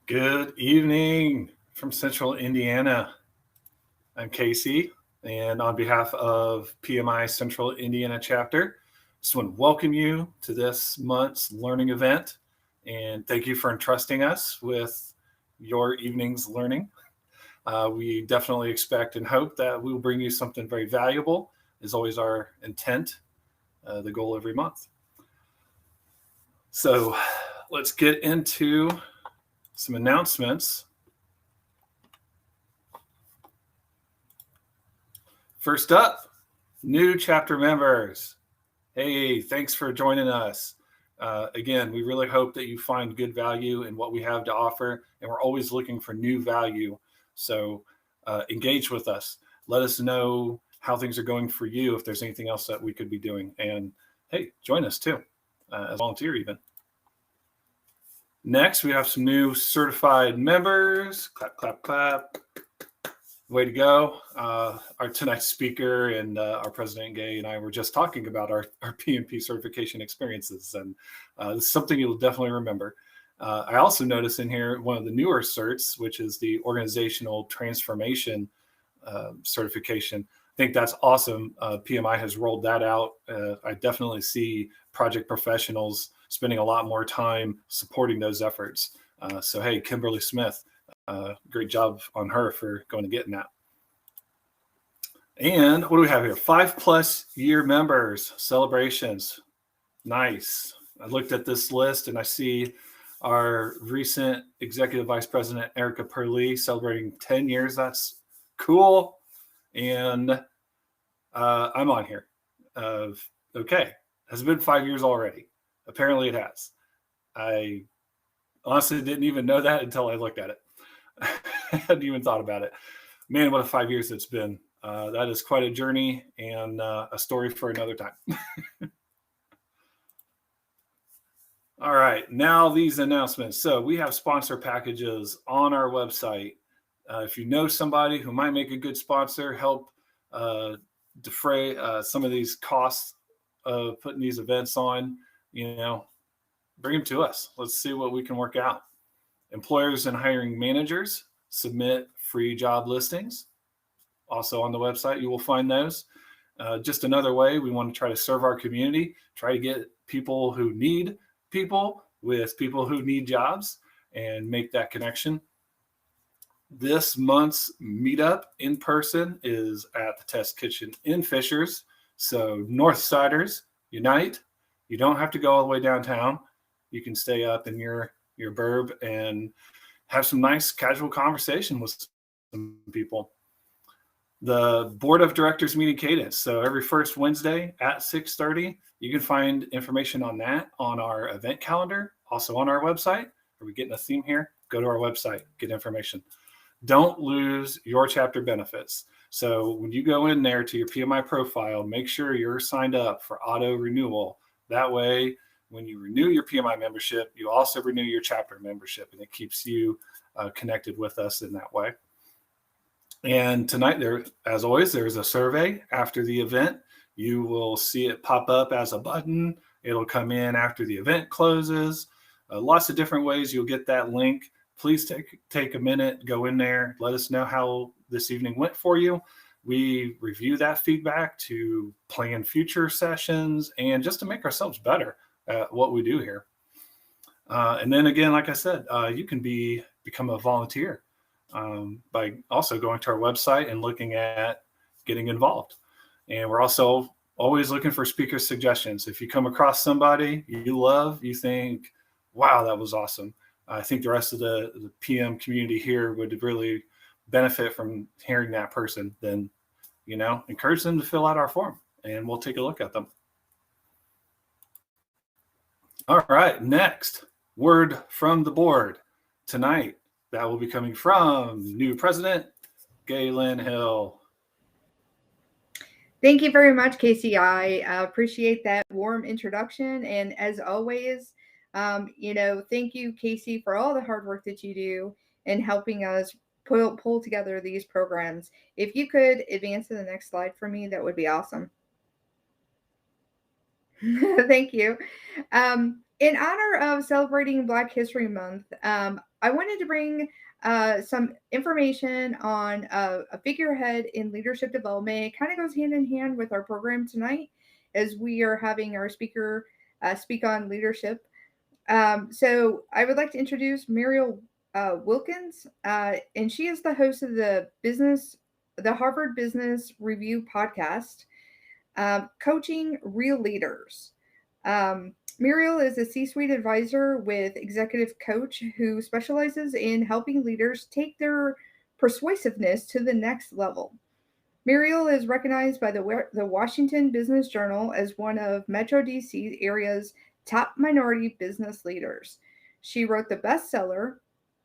Good evening from Central Indiana. I'm Casey, and on behalf of PMI Central Indiana chapter, just want to welcome you to this month's learning event, and thank you for entrusting us with your evening's learning. We definitely expect and hope that we will bring you something very valuable, is always our intent, the goal every month. So let's get into some announcements. First up, new chapter members. Hey, thanks for joining us. Again, we really hope that you find good value in what we have to offer, and we're always looking for new value. So engage with us. Let us know how things are going for you, if there's anything else that we could be doing. And hey, join us too, as a volunteer even. Next, we have some new certified members. Clap, clap, clap. Way to go. Our tonight's speaker and our president, Gay, and I were just talking about our PMP certification experiences. And this is something you'll definitely remember. I also noticed in here one of the newer certs, which is the organizational transformation certification. I think that's awesome. PMI has rolled that out. I definitely see project professionals spending a lot more time supporting those efforts. So, hey, Kimberly Smith, great job on her for going and getting that. And what do we have here? 5+ year members, celebrations. Nice. I looked at this list and I see our recent executive vice president, Erica Perley, celebrating 10 years. That's cool. And I'm on here. Okay. Has it been 5 years already? Apparently it has. I honestly didn't even know that until I looked at it. I hadn't even thought about it. Man, what a 5 years it's been. That is quite a journey and a story for another time. All right, now these announcements. So we have sponsor packages on our website. If you know somebody who might make a good sponsor, help defray some of these costs of putting these events on, bring them to us. Let's see what we can work out. Employers and hiring managers submit free job listings. Also on the website, you will find those. Just another way we want to try to serve our community, try to get people who need people with people who need jobs and make that connection. This month's meetup in person is at the Test Kitchen in Fishers. So Northsiders, unite. You don't have to go all the way downtown. You can stay up in your burb and have some nice casual conversation with some people. The board of directors meeting cadence. So every first Wednesday at 6:30, you can find information on that on our event calendar, also on our website. Are we getting a theme here? Go to our website, get information. Don't lose your chapter benefits. So when you go in there to your PMI profile, make sure you're signed up for auto renewal. That way, when you renew your PMI membership, you also renew your chapter membership, and it keeps you connected with us in that way. And tonight, as always, there's a survey after the event. You will see it pop up as a button. It'll come in after the event closes. Lots of different ways you'll get that link. Please take a minute, go in there, let us know how this evening went for you. We review that feedback to plan future sessions and just to make ourselves better at what we do here. And then again, like I said, you can become a volunteer by also going to our website and looking at getting involved. And we're also always looking for speaker suggestions. If you come across somebody you love, you think, wow, that was awesome. I think the rest of the PM community here would really benefit from hearing that person, then, encourage them to fill out our form and we'll take a look at them. All right, next, word from the board. Tonight, that will be coming from new president, Galen Hill. Thank you very much, Casey. I appreciate that warm introduction. And as always, thank you, Casey, for all the hard work that you do in helping us pull together these programs. If you could advance to the next slide for me, that would be awesome. Thank you. In honor of celebrating Black History Month, I wanted to bring some information on a figurehead in leadership development. It kind of goes hand in hand with our program tonight as we are having our speaker speak on leadership. So I would like to introduce Muriel Wilkins, and she is the host of the Harvard Business Review podcast, Coaching Real Leaders. Muriel is a C-suite advisor with executive coach who specializes in helping leaders take their persuasiveness to the next level. Muriel is recognized by the Washington Business Journal as one of Metro DC area's top minority business leaders. She wrote the bestseller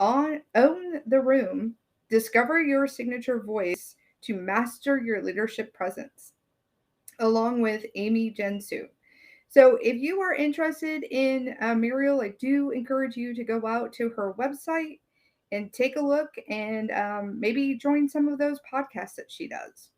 Own the Room, Discover Your Signature Voice to Master Your Leadership Presence, along with Amy Jensu. So if you are interested in Muriel, I do encourage you to go out to her website and take a look and maybe join some of those podcasts that she does.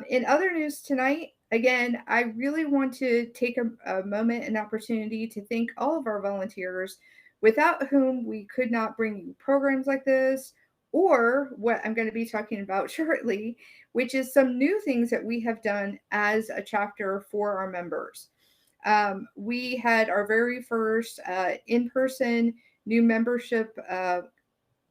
In other news tonight, again, I really want to take a moment and opportunity to thank all of our volunteers without whom we could not bring you programs like this, or what I'm going to be talking about shortly, which is some new things that we have done as a chapter for our members. We had our very first in-person new membership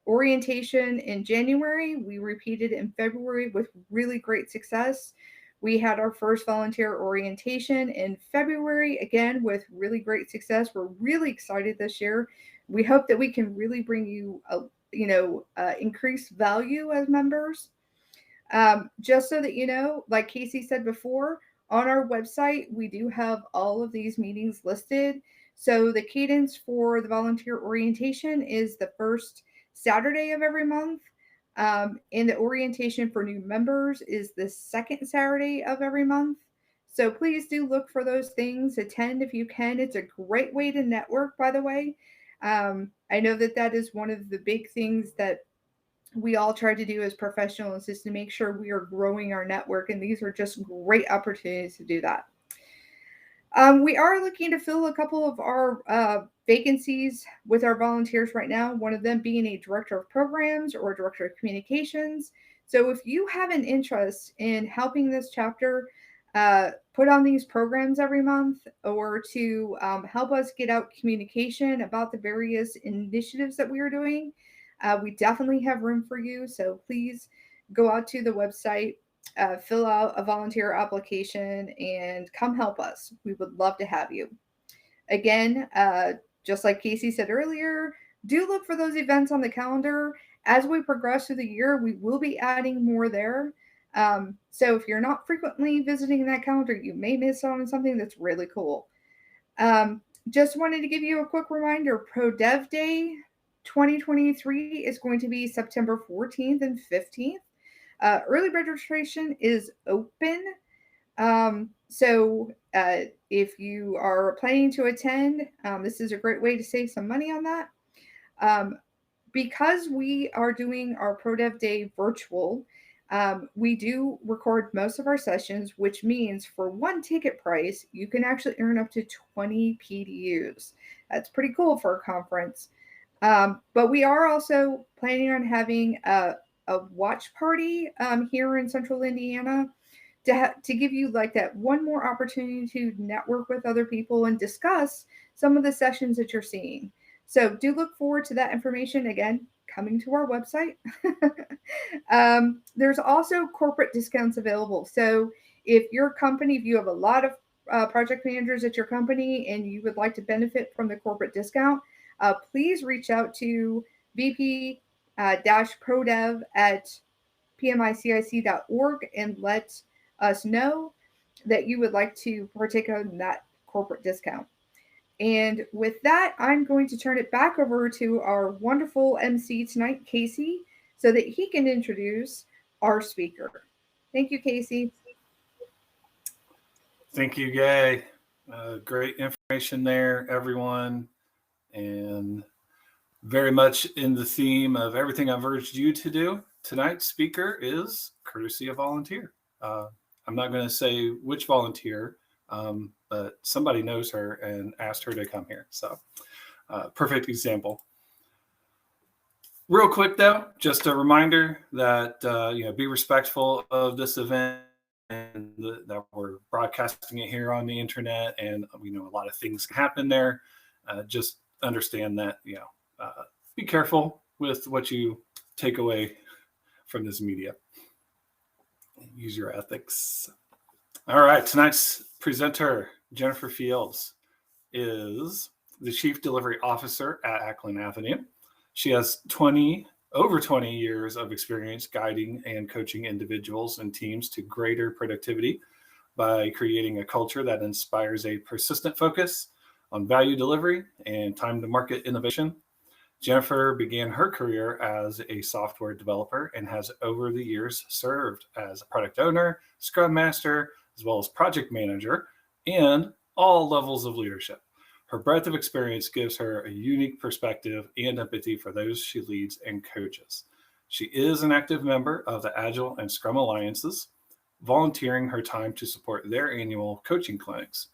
orientation in January. We repeated in February with really great success. We had our first volunteer orientation in February, again with really great success. We're really excited this year. We hope that we can really bring you increased value as members. Just so that you know, like Casey said before, on our website, we do have all of these meetings listed. So the cadence for the volunteer orientation is the first Saturday of every month. And the orientation for new members is the second Saturday of every month. So please do look for those things. Attend if you can. It's a great way to network, by the way. I know that is one of the big things that we all try to do as professionals, is to make sure we are growing our network. And these are just great opportunities to do that. We are looking to fill a couple of our vacancies with our volunteers right now, one of them being a director of programs or director of communications. So if you have an interest in helping this chapter put on these programs every month, or to help us get out communication about the various initiatives that we are doing, we definitely have room for you. So please go out to the website, fill out a volunteer application, and come help us. We would love to have you. Again, just like Casey said earlier, do look for those events on the calendar. As we progress through the year, we will be adding more there. So if you're not frequently visiting that calendar, you may miss out on something that's really cool. Just wanted to give you a quick reminder, Pro Dev Day 2023 is going to be September 14th and 15th. Early registration is open. So if you are planning to attend, this is a great way to save some money on that. Because we are doing our Pro Dev Day virtual, we do record most of our sessions, which means for one ticket price, you can actually earn up to 20 PDUs. That's pretty cool for a conference. But we are also planning on having a watch party here in Central Indiana to give you like that one more opportunity to network with other people and discuss some of the sessions that you're seeing. So do look forward to that information, again, coming to our website. There's also corporate discounts available. So if your company, if you have a lot of project managers at your company and you would like to benefit from the corporate discount, please reach out to VP-ProDev at pmicic.org and let us know that you would like to partake in that corporate discount. And with that, I'm going to turn it back over to our wonderful MC tonight, Casey, so that he can introduce our speaker. Thank you, Casey. Thank you, Gay. Great information there, everyone. And very much in the theme of everything I've urged you to do. Tonight's speaker is courtesy of volunteer. I'm not going to say which volunteer, But somebody knows her and asked her to come here. So, perfect example. Real quick though, just a reminder that be respectful of this event and that we're broadcasting it here on the internet, and we know a lot of things can happen there. Just understand that be careful with what you take away from this media. Use your ethics. All right, tonight's presenter, Jennifer Fields, is the Chief Delivery Officer at Ackland Avenue. She has over 20 years of experience guiding and coaching individuals and teams to greater productivity by creating a culture that inspires a persistent focus on value delivery and time to market innovation. Jennifer began her career as a software developer and has over the years served as a product owner, scrum master, as well as project manager, and all levels of leadership. Her breadth of experience gives her a unique perspective and empathy for those she leads and coaches. She is an active member of the Agile and Scrum Alliances, volunteering her time to support their annual coaching clinics.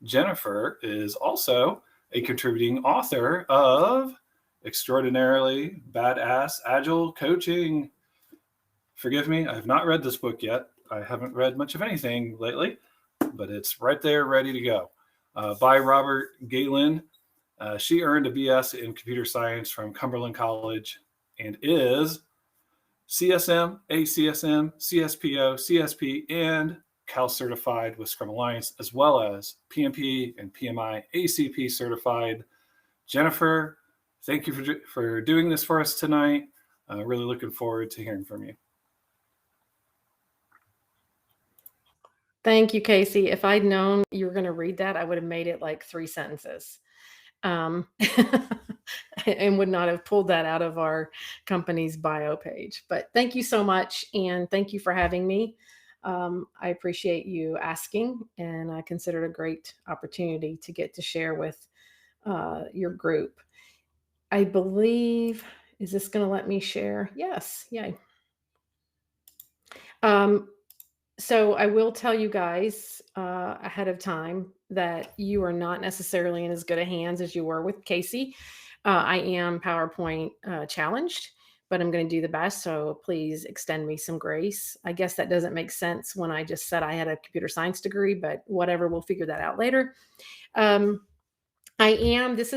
Jennifer is also a contributing author of Extraordinarily Badass Agile Coaching. Forgive me, I have not read this book yet. I haven't read much of anything lately, but it's right there ready to go. By Robert Galen. She earned a BS in computer science from Cumberland College and is CSM, ACSM, CSPO, CSP, and Cal certified with Scrum Alliance, as well as PMP and PMI ACP certified. Jennifer, thank you for doing this for us tonight. Really looking forward to hearing from you. Thank you, Casey. If I'd known you were going to read that, I would have made it like 3 sentences. And would not have pulled that out of our company's bio page. But thank you so much. And thank you for having me. I appreciate you asking, and I consider it a great opportunity to get to share with your group. I believe, is this going to let me share? Yes. Yay. So I will tell you guys ahead of time that you are not necessarily in as good a hands as you were with Casey. I am PowerPoint challenged, but I'm going to do the best. So please extend me some grace. I guess that doesn't make sense when I just said I had a computer science degree, but whatever, we'll figure that out later. This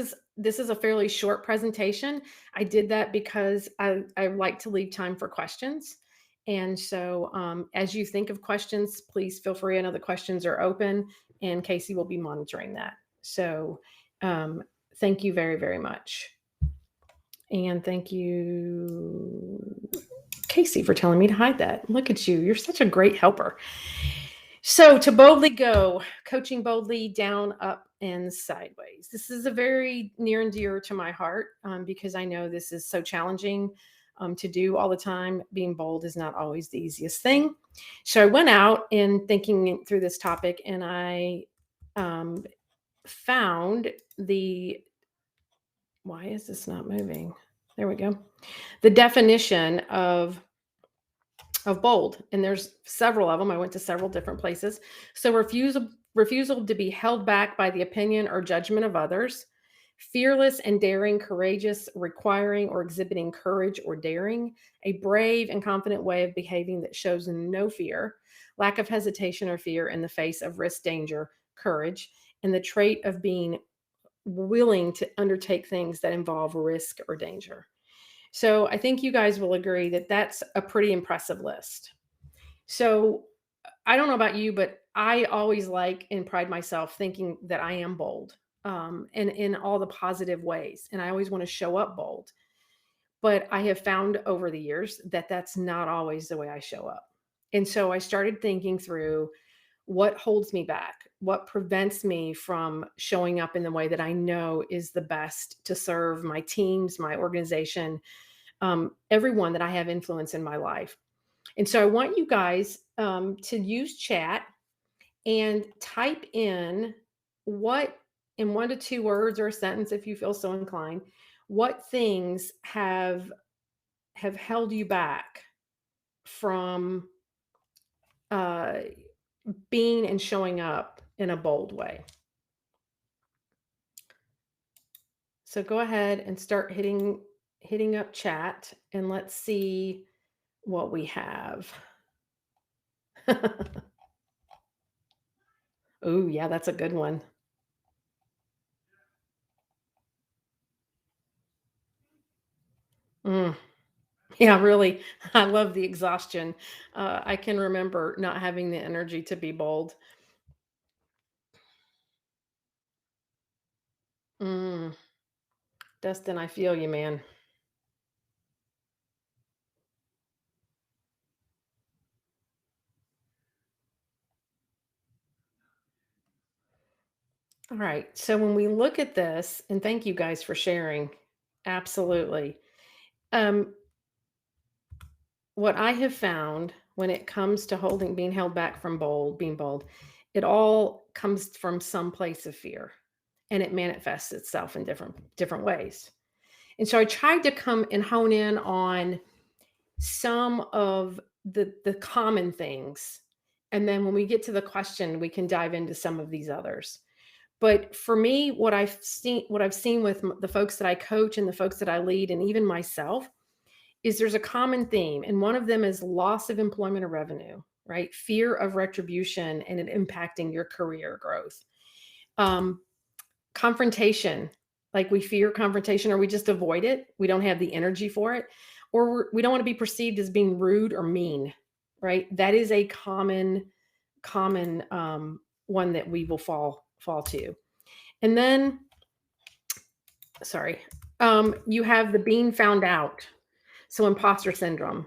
is a fairly short presentation. I did that because I like to leave time for questions. And so as you think of questions, please feel free. I know the questions are open, and Casey will be monitoring that. So thank you very, very much. And thank you, Casey, for telling me to hide that. Look at you. You're such a great helper. So to boldly go, coaching boldly down, up, and sideways. This is a very near and dear to my heart because I know this is so challenging to do all the time. Being bold is not always the easiest thing. So I went out and thinking through this topic, and I found why is this not moving? There we go. The definition of bold. And there's several of them. I went to several different places. So refusal to be held back by the opinion or judgment of others. Fearless and daring, courageous, requiring or exhibiting courage or daring, a brave and confident way of behaving that shows no fear, lack of hesitation or fear in the face of risk, danger, courage, and the trait of being willing to undertake things that involve risk or danger. So I think you guys will agree that that's a pretty impressive list. So I don't know about you, but I always like and pride myself thinking that I am bold. And in all the positive ways. And I always want to show up bold. But I have found over the years that that's not always the way I show up. And so I started thinking through what holds me back, what prevents me from showing up in the way that I know is the best to serve my teams, my organization, everyone that I have influence in my life. And so I want you guys to use chat and type in what, in 1 to 2 words or a sentence, if you feel so inclined, what things have held you back from being and showing up in a bold way. So go ahead and start hitting up chat, and let's see what we have. Oh, yeah, that's a good one. Yeah, really. I love the exhaustion. I can remember not having the energy to be bold. Dustin, I feel you, man. All right. So when we look at this, and thank you guys for sharing. Absolutely. What I have found when it comes to being held back from being bold, it all comes from some place of fear, and it manifests itself in different ways. And so I tried to come and hone in on some of the common things. And then when we get to the question, we can dive into some of these others. But for me, what I've seen with the folks that I coach and the folks that I lead, and even myself, is there's a common theme. And one of them is loss of employment or revenue, right? Fear of retribution and it impacting your career growth. Confrontation, like we fear confrontation, or we just avoid it. We don't have the energy for it, or we don't want to be perceived as being rude or mean, right? That is a common one that we will fall to. And then, you have the being found out. So imposter syndrome,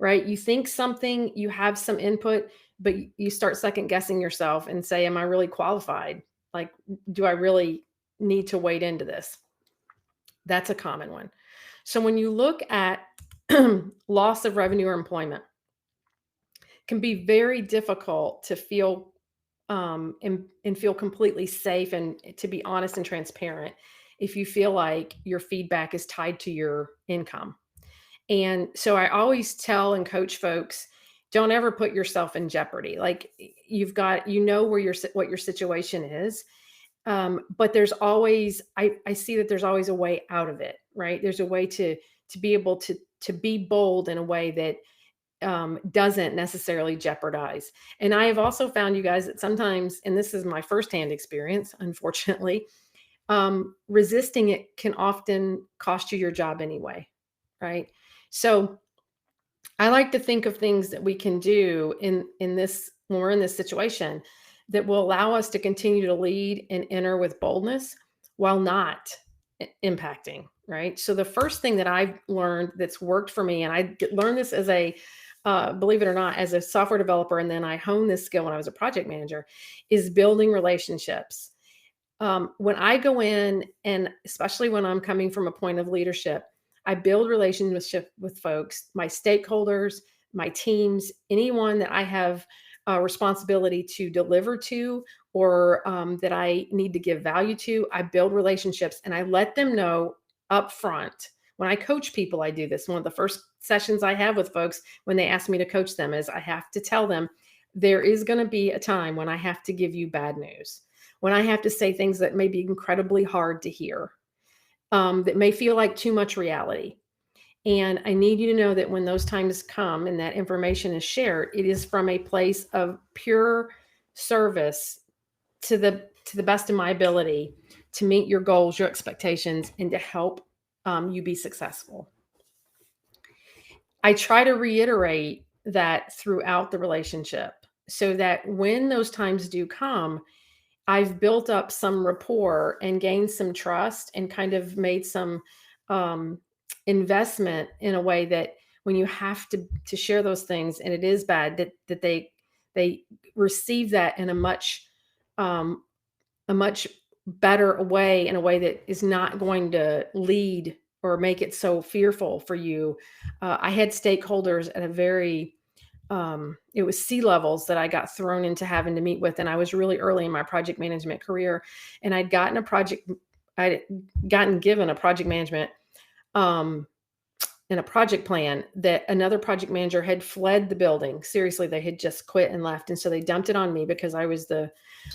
right? You think something, you have some input, but you start second guessing yourself and say, am I really qualified? Like, do I really need to wade into this? That's a common one. So when you look at loss of revenue or employment, it can be very difficult to feel and feel completely safe and to be honest and transparent if you feel like your feedback is tied to your income. And so I always tell and coach folks, don't ever put yourself in jeopardy. Like you've got, what your situation is. But there's always, I see that there's always a way out of it, right? There's a way to be able to be bold in a way that doesn't necessarily jeopardize. And I have also found, you guys, that sometimes, and this is my firsthand experience, unfortunately, resisting it can often cost you your job anyway, right? So I like to think of things that we can do in this, when we're in this situation, that will allow us to continue to lead and enter with boldness while not impacting, right? So the first thing that I've learned that's worked for me, and I learned this as a, believe it or not, as a software developer, and then I honed this skill when I was a project manager, is building relationships. When I go in, and especially when I'm coming from a point of leadership, I build relationships with folks, my stakeholders, my teams, anyone that I have a responsibility to deliver to, or that I need to give value to. I build relationships and I let them know up front. When I coach people, I do this. One of the first sessions I have with folks when they ask me to coach them is I have to tell them there is going to be a time when I have to give you bad news, when I have to say things that may be incredibly hard to hear, that may feel like too much reality. And I need you to know that when those times come and that information is shared, it is from a place of pure service to the best of my ability to meet your goals, your expectations, and to help you be successful. I try to reiterate that throughout the relationship so that when those times do come, I've built up some rapport and gained some trust and kind of made some investment in a way that when you have to share those things and it is bad, that they receive that in a much better way, in a way that is not going to lead or make it so fearful for you. I had stakeholders at a very it was C-levels that I got thrown into having to meet with. And I was really early in my project management career, and I'd given a project management, and in a project plan that another project manager had fled the building. Seriously, they had just quit and left. And so they dumped it on me because I was the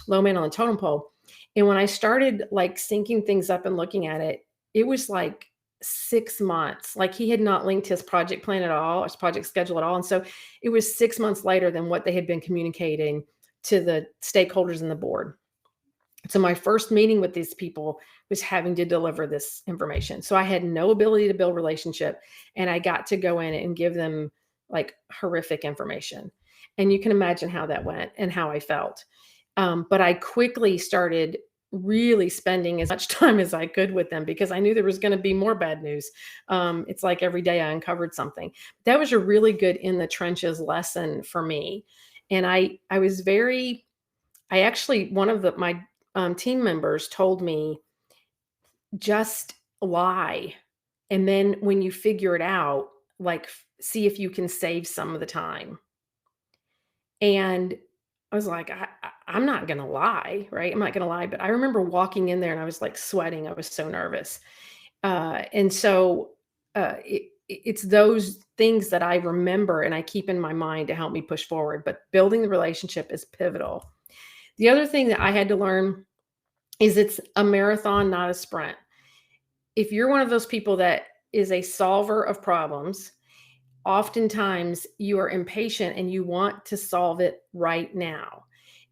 low man on the totem pole. And when I started like syncing things up and looking at it, it was like 6 months. Like he had not linked his project plan at all, his project schedule at all. And so it was 6 months later than what they had been communicating to the stakeholders and the board. So my first meeting with these people was having to deliver this information. So I had no ability to build relationship, and I got to go in and give them like horrific information. And you can imagine how that went and how I felt. But I quickly started really spending as much time as I could with them because I knew there was going to be more bad news. It's like every day I uncovered something. That was a really good in the trenches lesson for me. And I actually, one of my team members told me, just lie. And then when you figure it out, like see if you can save some of the time. And I was like, I'm not going to lie, right? I'm not going to lie. But I remember walking in there and I was like sweating. I was so nervous. And so it's those things that I remember and I keep in my mind to help me push forward. But building the relationship is pivotal. The other thing that I had to learn is it's a marathon, not a sprint. If you're one of those people that is a solver of problems, oftentimes you are impatient and you want to solve it right now.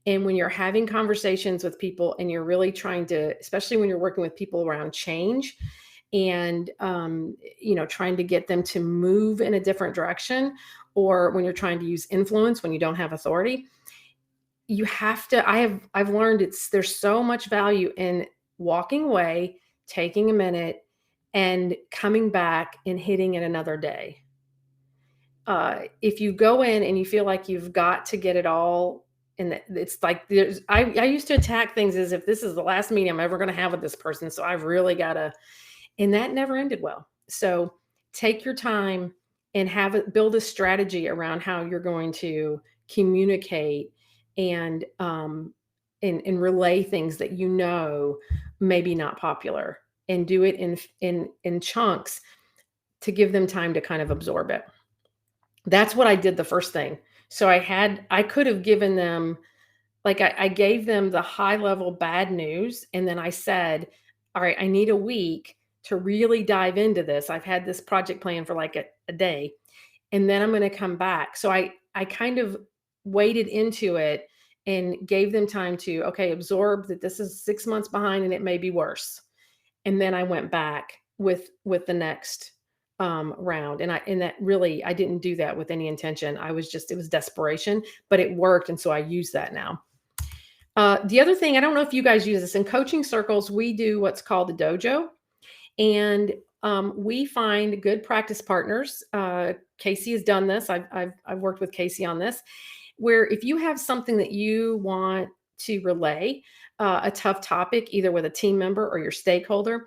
And when you're having conversations with people and you're really trying to, especially when you're working with people around change and, trying to get them to move in a different direction, or when you're trying to use influence when you don't have authority, you have to, I've learned there's so much value in walking away, taking a minute and coming back and hitting it another day. If you go in and you feel like you've got to get it all, and it's like I used to attack things as if this is the last meeting I'm ever going to have with this person. So I've really got to, and that never ended well. So take your time and build a strategy around how you're going to communicate and relay things that maybe not popular, and do it in chunks to give them time to kind of absorb it. That's what I did the first thing. So I could have given them, like I gave them the high level bad news. And then I said, all right, I need a week to really dive into this. I've had this project plan for like a day, and then I'm going to come back. So I kind of waded into it and gave them time to, absorb that this is 6 months behind and it may be worse. And then I went back with the next round. And I didn't do that with any intention. it was desperation, but it worked. And so I use that now. The other thing, I don't know if you guys use this in coaching circles, we do what's called the dojo, and we find good practice partners. Casey has done this. I've worked with Casey on this, where if you have something that you want to relay, a tough topic, either with a team member or your stakeholder,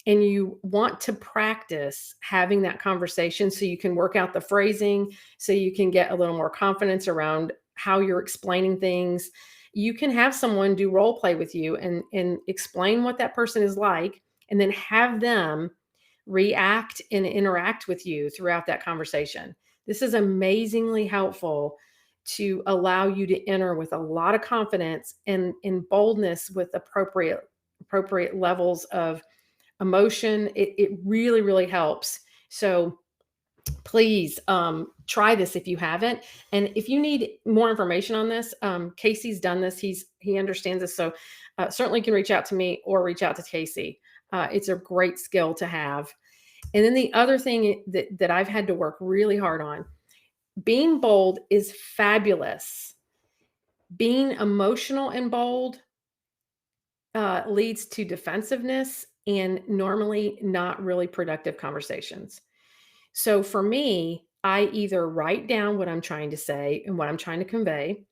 and you want to practice having that conversation so you can work out the phrasing, so you can get a little more confidence around how you're explaining things, you can have someone do role play with you and explain what that person is like, and then have them react and interact with you throughout that conversation. This is amazingly helpful to allow you to enter with a lot of confidence and in boldness with appropriate levels of emotion. It really, really helps. So please try this if you haven't. And if you need more information on this, Casey's done this. He understands this. So certainly can reach out to me or reach out to Casey. It's a great skill to have. And then the other thing that I've had to work really hard on, being bold is fabulous. Being emotional and bold leads to defensiveness and normally not really productive conversations. So for me, I either write down what I'm trying to say and what I'm trying to convey,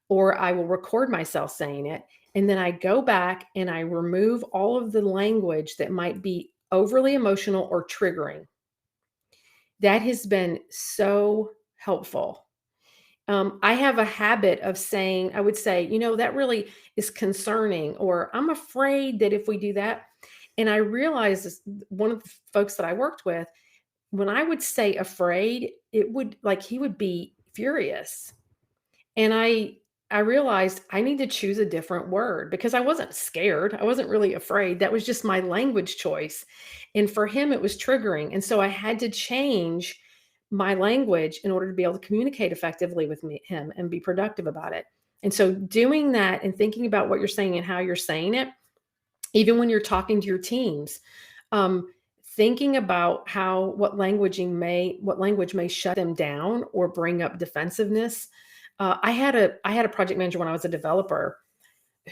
or I will record myself saying it. And then I go back and I remove all of the language that might be overly emotional or triggering. That has been so helpful. I have a habit of saying, I would say, that really is concerning, or I'm afraid that if we do that. And I realized one of the folks that I worked with when I would say afraid, it would like he would be furious. And I realized I need to choose a different word because I wasn't scared. I wasn't really afraid. That was just my language choice. And for him, it was triggering. And so I had to change my language in order to be able to communicate effectively with him and be productive about it. And so doing that and thinking about what you're saying and how you're saying it, even when you're talking to your teams, thinking about what language may shut them down or bring up defensiveness. I had a project manager when I was a developer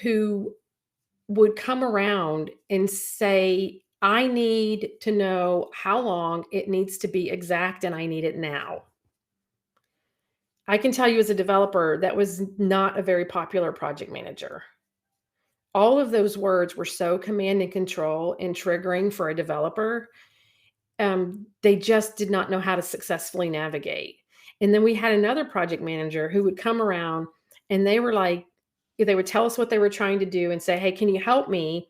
who would come around and say, I need to know how long it needs to be exact and I need it now. I can tell you as a developer, that was not a very popular project manager. All of those words were so command and control and triggering for a developer. They just did not know how to successfully navigate. And then we had another project manager who would come around and they would tell us what they were trying to do and say, hey, can you help me?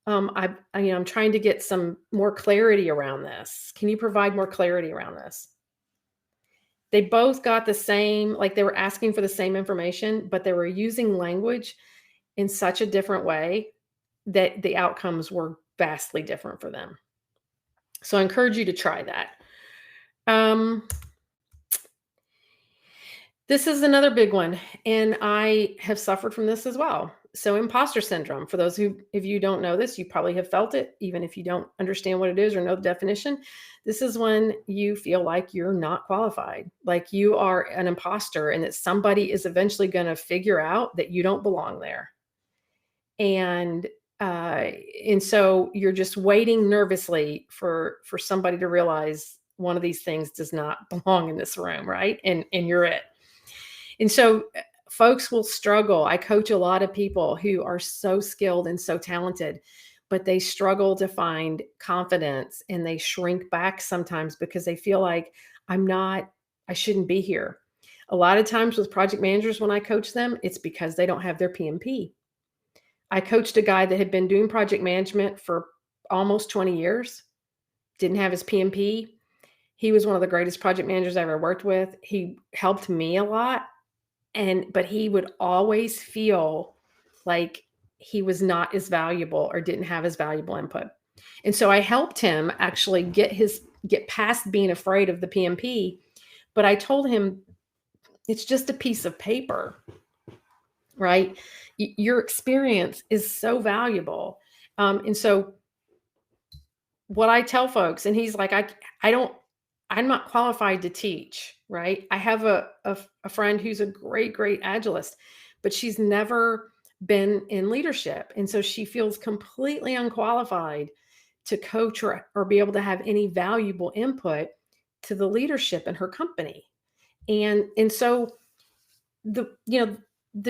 I'm trying to get some more clarity around this. Can you provide more clarity around this? They both got the same, like they were asking for the same information, but they were using language in such a different way that the outcomes were vastly different for them. So I encourage you to try that. This is another big one, and I have suffered from this as well. So imposter syndrome, for those if you don't know this, you probably have felt it, even if you don't understand what it is or know the definition. This is when you feel like you're not qualified, like you are an imposter and that somebody is eventually going to figure out that you don't belong there. And so you're just waiting nervously for somebody to realize one of these things does not belong in this room, right? And you're it. And so folks will struggle. I coach a lot of people who are so skilled and so talented, but they struggle to find confidence and they shrink back sometimes because they feel like I shouldn't be here. A lot of times with project managers, when I coach them, it's because they don't have their PMP. I coached a guy that had been doing project management for almost 20 years, didn't have his PMP. He was one of the greatest project managers I ever worked with. He helped me a lot. But he would always feel like he was not as valuable or didn't have as valuable input. And so I helped him actually get past being afraid of the PMP. But I told him, it's just a piece of paper, right? Your experience is so valuable. And so what I tell folks, and he's like, I'm not qualified to teach, right? I have a friend who's a great agilist, but she's never been in leadership. And so she feels completely unqualified to coach or be able to have any valuable input to the leadership in her company. And so the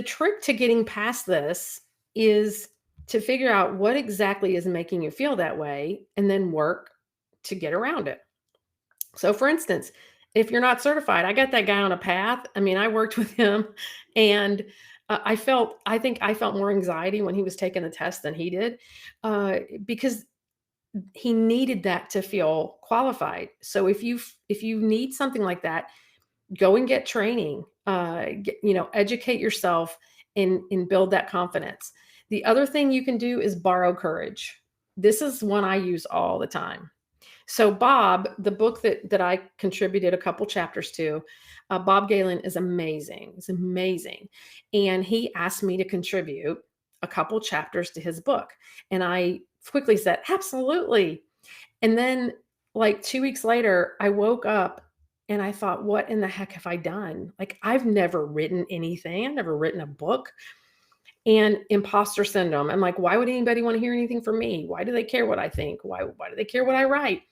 trick to getting past this is to figure out what exactly is making you feel that way and then work to get around it. So for instance, if you're not certified, I got that guy on a path. I mean, I worked with him and I think I felt more anxiety when he was taking the test than he did because he needed that to feel qualified. So if you need something like that, go and get training, educate yourself and build that confidence. The other thing you can do is borrow courage. This is one I use all the time. So Bob, the book that I contributed a couple chapters to, Bob Galen is amazing. It's amazing. And he asked me to contribute a couple chapters to his book. And I quickly said, absolutely. And then like 2 weeks later, I woke up and I thought, what in the heck have I done? Like, I've never written anything. I've never written a book. And imposter syndrome. I'm like, why would anybody want to hear anything from me? Why do they care what I think? Why do they care what I write?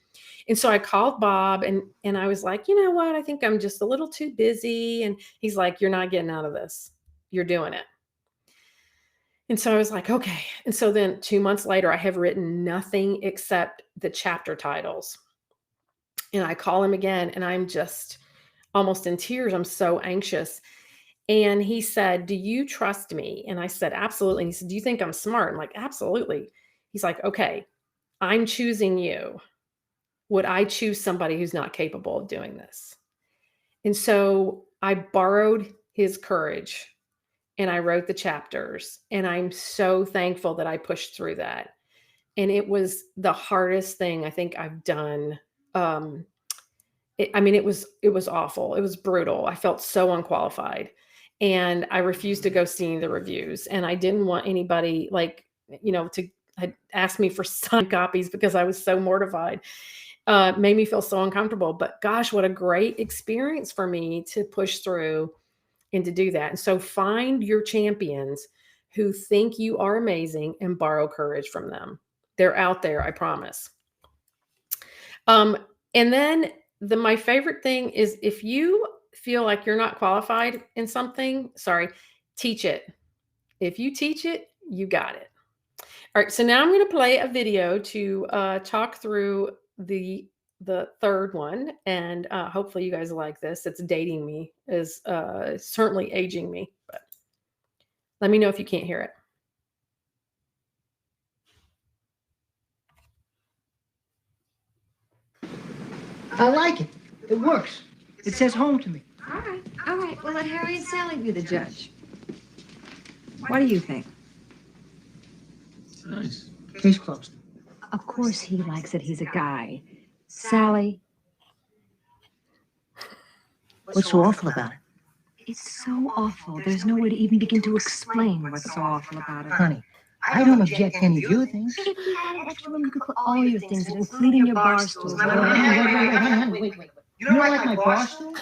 And so I called Bob and I was like, you know what? I think I'm just a little too busy. And he's like, you're not getting out of this. You're doing it. And so I was like, okay. And so then 2 months later, I have written nothing except the chapter titles. And I call him again and I'm just almost in tears. I'm so anxious. And he said, do you trust me? And I said, absolutely. And he said, do you think I'm smart? I'm like, absolutely. He's like, okay, I'm choosing you. would I choose somebody who's not capable of doing this? And so I borrowed his courage and I wrote the chapters. And I'm so thankful that I pushed through that. And it was the hardest thing I think I've done. It was awful. It was brutal. I felt so unqualified. And I refused to go see the reviews. And I didn't want anybody to ask me for signed copies because I was so mortified. Made me feel so uncomfortable. But gosh, what a great experience for me to push through and to do that. And so find your champions who think you are amazing and borrow courage from them. They're out there, I promise. And then my favorite thing is if you feel like you're not qualified in something, teach it. If you teach it, you got it. All right. So now I'm going to play a video to talk through the third one. And hopefully you guys like this. It's dating me, is certainly aging me, but let me know if you can't hear it. I like it. It works. It says home to me. All right. Well, let Harry and Sally be the judge. What do you think? It's nice. Case closed. Of course he likes it. He's a guy. Sally, What's so awful about it? it's so awful. There's no way to even begin to explain what's so awful about it. Honey, I don't object to any of your things. If you had an extra room, you could put all your things in, including your bar stools. Wait. You don't like my bar stool?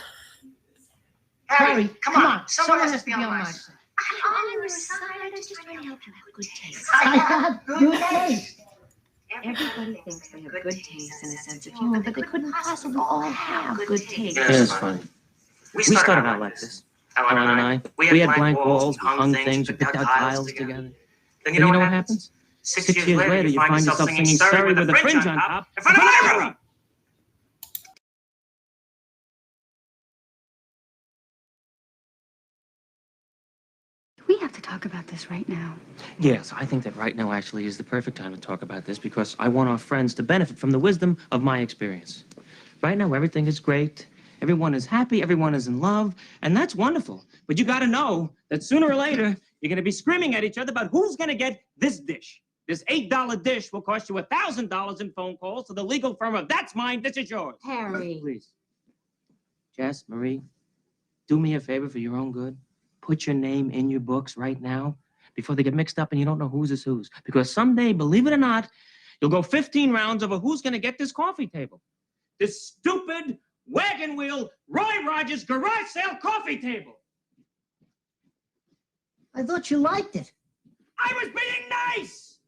Harry, come on. Someone has to be on my side. I'm on your side. I'm just trying to help you have good taste. I have good taste. Everybody thinks they have good taste and a sense of humor, but they couldn't possibly all have good taste. It's funny. We started out like this. Alan and I. We had blank walls, we hung things, we picked out tiles together. Then you know what happens? 6 years later, you find yourself singing Surrey with a fringe on top in front of an library. We have to talk about this right now. Yes, I think that right now actually is the perfect time to talk about this because I want our friends to benefit from the wisdom of my experience. Right now, everything is great. Everyone is happy. Everyone is in love. And that's wonderful. But you got to know that sooner or later, you're going to be screaming at each other about who's going to get this dish. This $8 dish will cost you $1,000 in phone calls to the legal firm of That's Mine, This Is Yours. Harry. Please. Jess, Marie, do me a favor for your own good. Put your name in your books right now before they get mixed up and you don't know whose is whose. Because someday, believe it or not, you'll go 15 rounds over who's going to get this coffee table. This stupid wagon wheel Roy Rogers garage sale coffee table. I thought you liked it. I was being nice.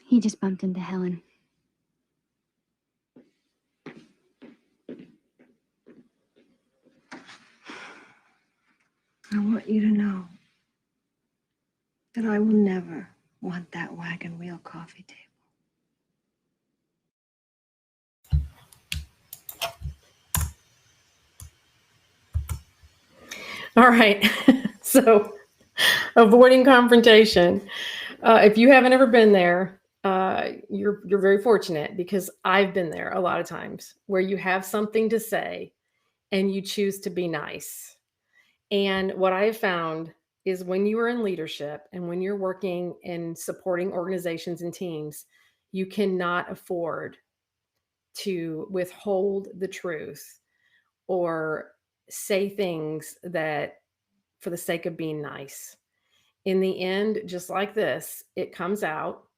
He just bumped into Helen. I want you to know that I will never want that wagon wheel coffee table. All right. So avoiding confrontation. If you haven't ever been there, you're very fortunate because I've been there a lot of times where you have something to say and you choose to be nice. And what I have found is when you are in leadership and when you're working and supporting organizations and teams, you cannot afford to withhold the truth or say things that for the sake of being nice. In the end, just like this, it comes out,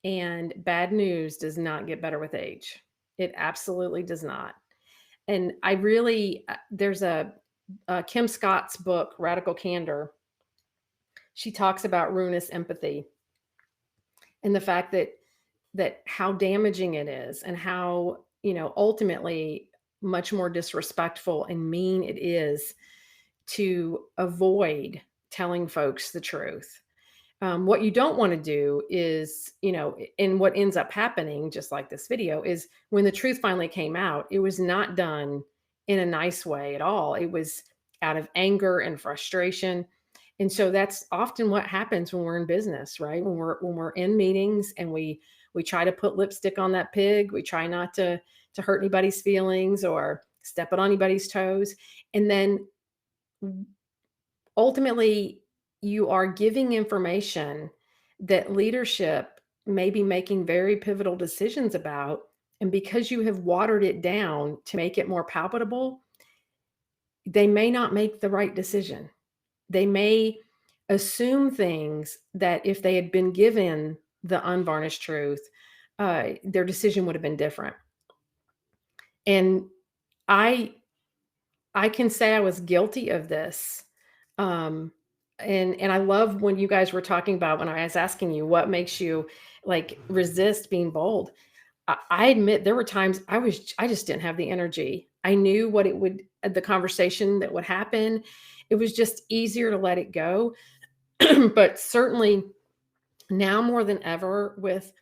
and bad news does not get better with age. It absolutely does not. And I really, there's a Kim Scott's book, Radical Candor. She talks about ruinous empathy and the fact that how damaging it is and how, ultimately much more disrespectful and mean it is to avoid telling folks the truth. What you don't want to do is, and what ends up happening, just like this video, is when the truth finally came out, it was not done in a nice way at all. It was out of anger and frustration. And so that's often what happens when we're in business, right? When we're in meetings and we try to put lipstick on that pig. We try not to hurt anybody's feelings or step on anybody's toes. And then ultimately you are giving information that leadership may be making very pivotal decisions about. And because you have watered it down to make it more palatable, they may not make the right decision. They may assume things that if they had been given the unvarnished truth, their decision would have been different. And I can say I was guilty of this. And I love when you guys were talking about, when I was asking you what makes you like resist being bold. I admit there were times I just didn't have the energy. I knew what the conversation that would happen. It was just easier to let it go. But certainly now more than ever, with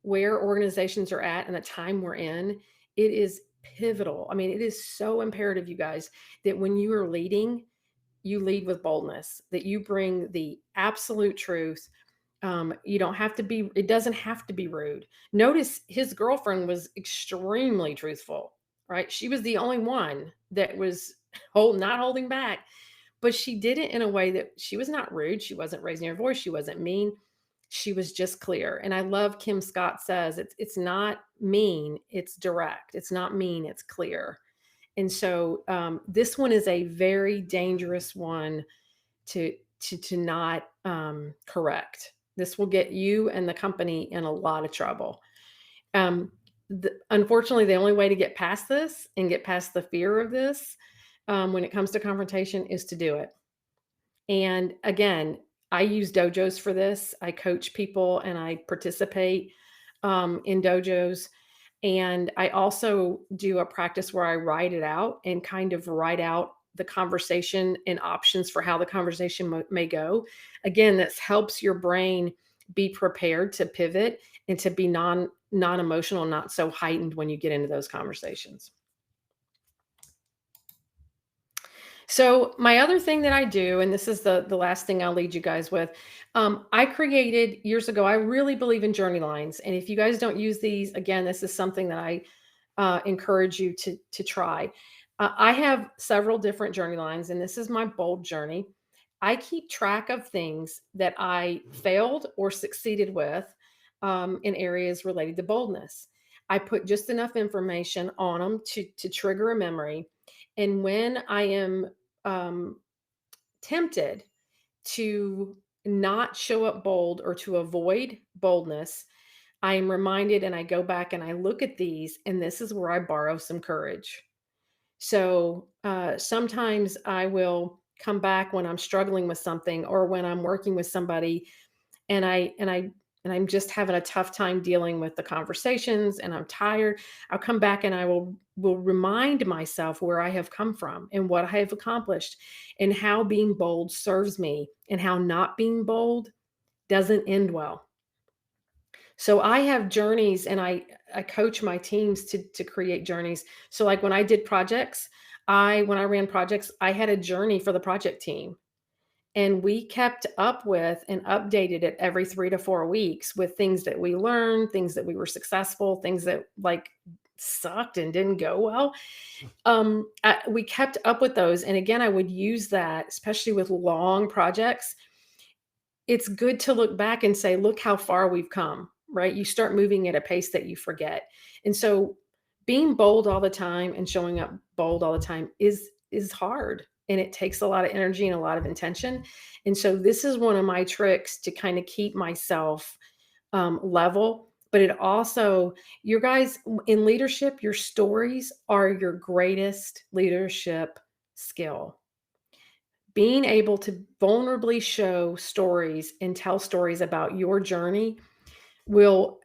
where organizations are at and the time we're in, it is pivotal. I mean, it is so imperative, you guys, that when you are leading, you lead with boldness, that you bring the absolute truth. You don't have to be, it doesn't have to be rude. Notice his girlfriend was extremely truthful, right? She was the only one that was not holding back, but she did it in a way that she was not rude. She wasn't raising her voice. She wasn't mean. She was just clear. And I love Kim Scott says it's not mean, it's direct. It's not mean, it's clear. And so this one is a very dangerous one to not correct. This will get you and the company in a lot of trouble. Unfortunately, the only way to get past this and get past the fear of this when it comes to confrontation is to do it. And again, I use dojos for this. I coach people and I participate in dojos. And I also do a practice where I write it out and kind of write out the conversation and options for how the conversation may go. Again, this helps your brain be prepared to pivot and to be non-emotional, not so heightened when you get into those conversations. So my other thing that I do, and this is the last thing I'll lead you guys with, I created years ago, I really believe in journey lines. And if you guys don't use these, again, this is something that I encourage you to try. I have several different journey lines, and this is my bold journey. I keep track of things that I failed or succeeded with in areas related to boldness. I put just enough information on them to trigger a memory. And when I am tempted to not show up bold or to avoid boldness, I am reminded and I go back and I look at these, and this is where I borrow some courage. So sometimes I will come back when I'm struggling with something or when I'm working with somebody and I'm just having a tough time dealing with the conversations and I'm tired. I'll come back and I will remind myself where I have come from and what I have accomplished and how being bold serves me and how not being bold doesn't end well. So I have journeys and I coach my teams to create journeys. So like when I did projects, when I ran projects, I had a journey for the project team. And we kept up with and updated it every 3 to 4 weeks with things that we learned, things that we were successful, things that like sucked and didn't go well. We kept up with those. And again, I would use that, especially with long projects. It's good to look back and say, look how far we've come, right? You start moving at a pace that you forget. And so being bold all the time and showing up bold all the time is hard. And it takes a lot of energy and a lot of intention. And so this is one of my tricks to kind of keep myself level. But it also, you guys, in leadership, your stories are your greatest leadership skill. Being able to vulnerably show stories and tell stories about your journey will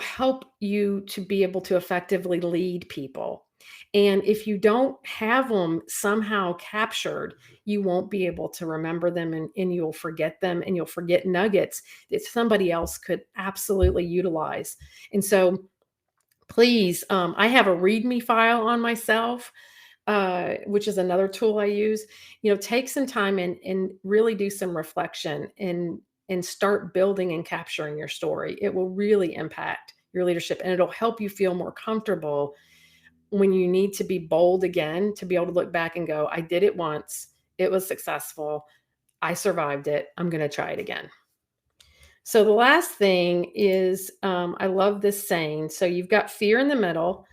help you to be able to effectively lead people. And if you don't have them somehow captured, you won't be able to remember them and you'll forget them and you'll forget nuggets that somebody else could absolutely utilize. And so please, I have a README file on myself which is another tool I use. Take some time and really do some reflection and start building and capturing your story. It will really impact your leadership, and it'll help you feel more comfortable when you need to be bold again, to be able to look back and go, I did it once. It was successful. I survived it. I'm going to try it again. So the last thing is, I love this saying. So you've got fear in the middle,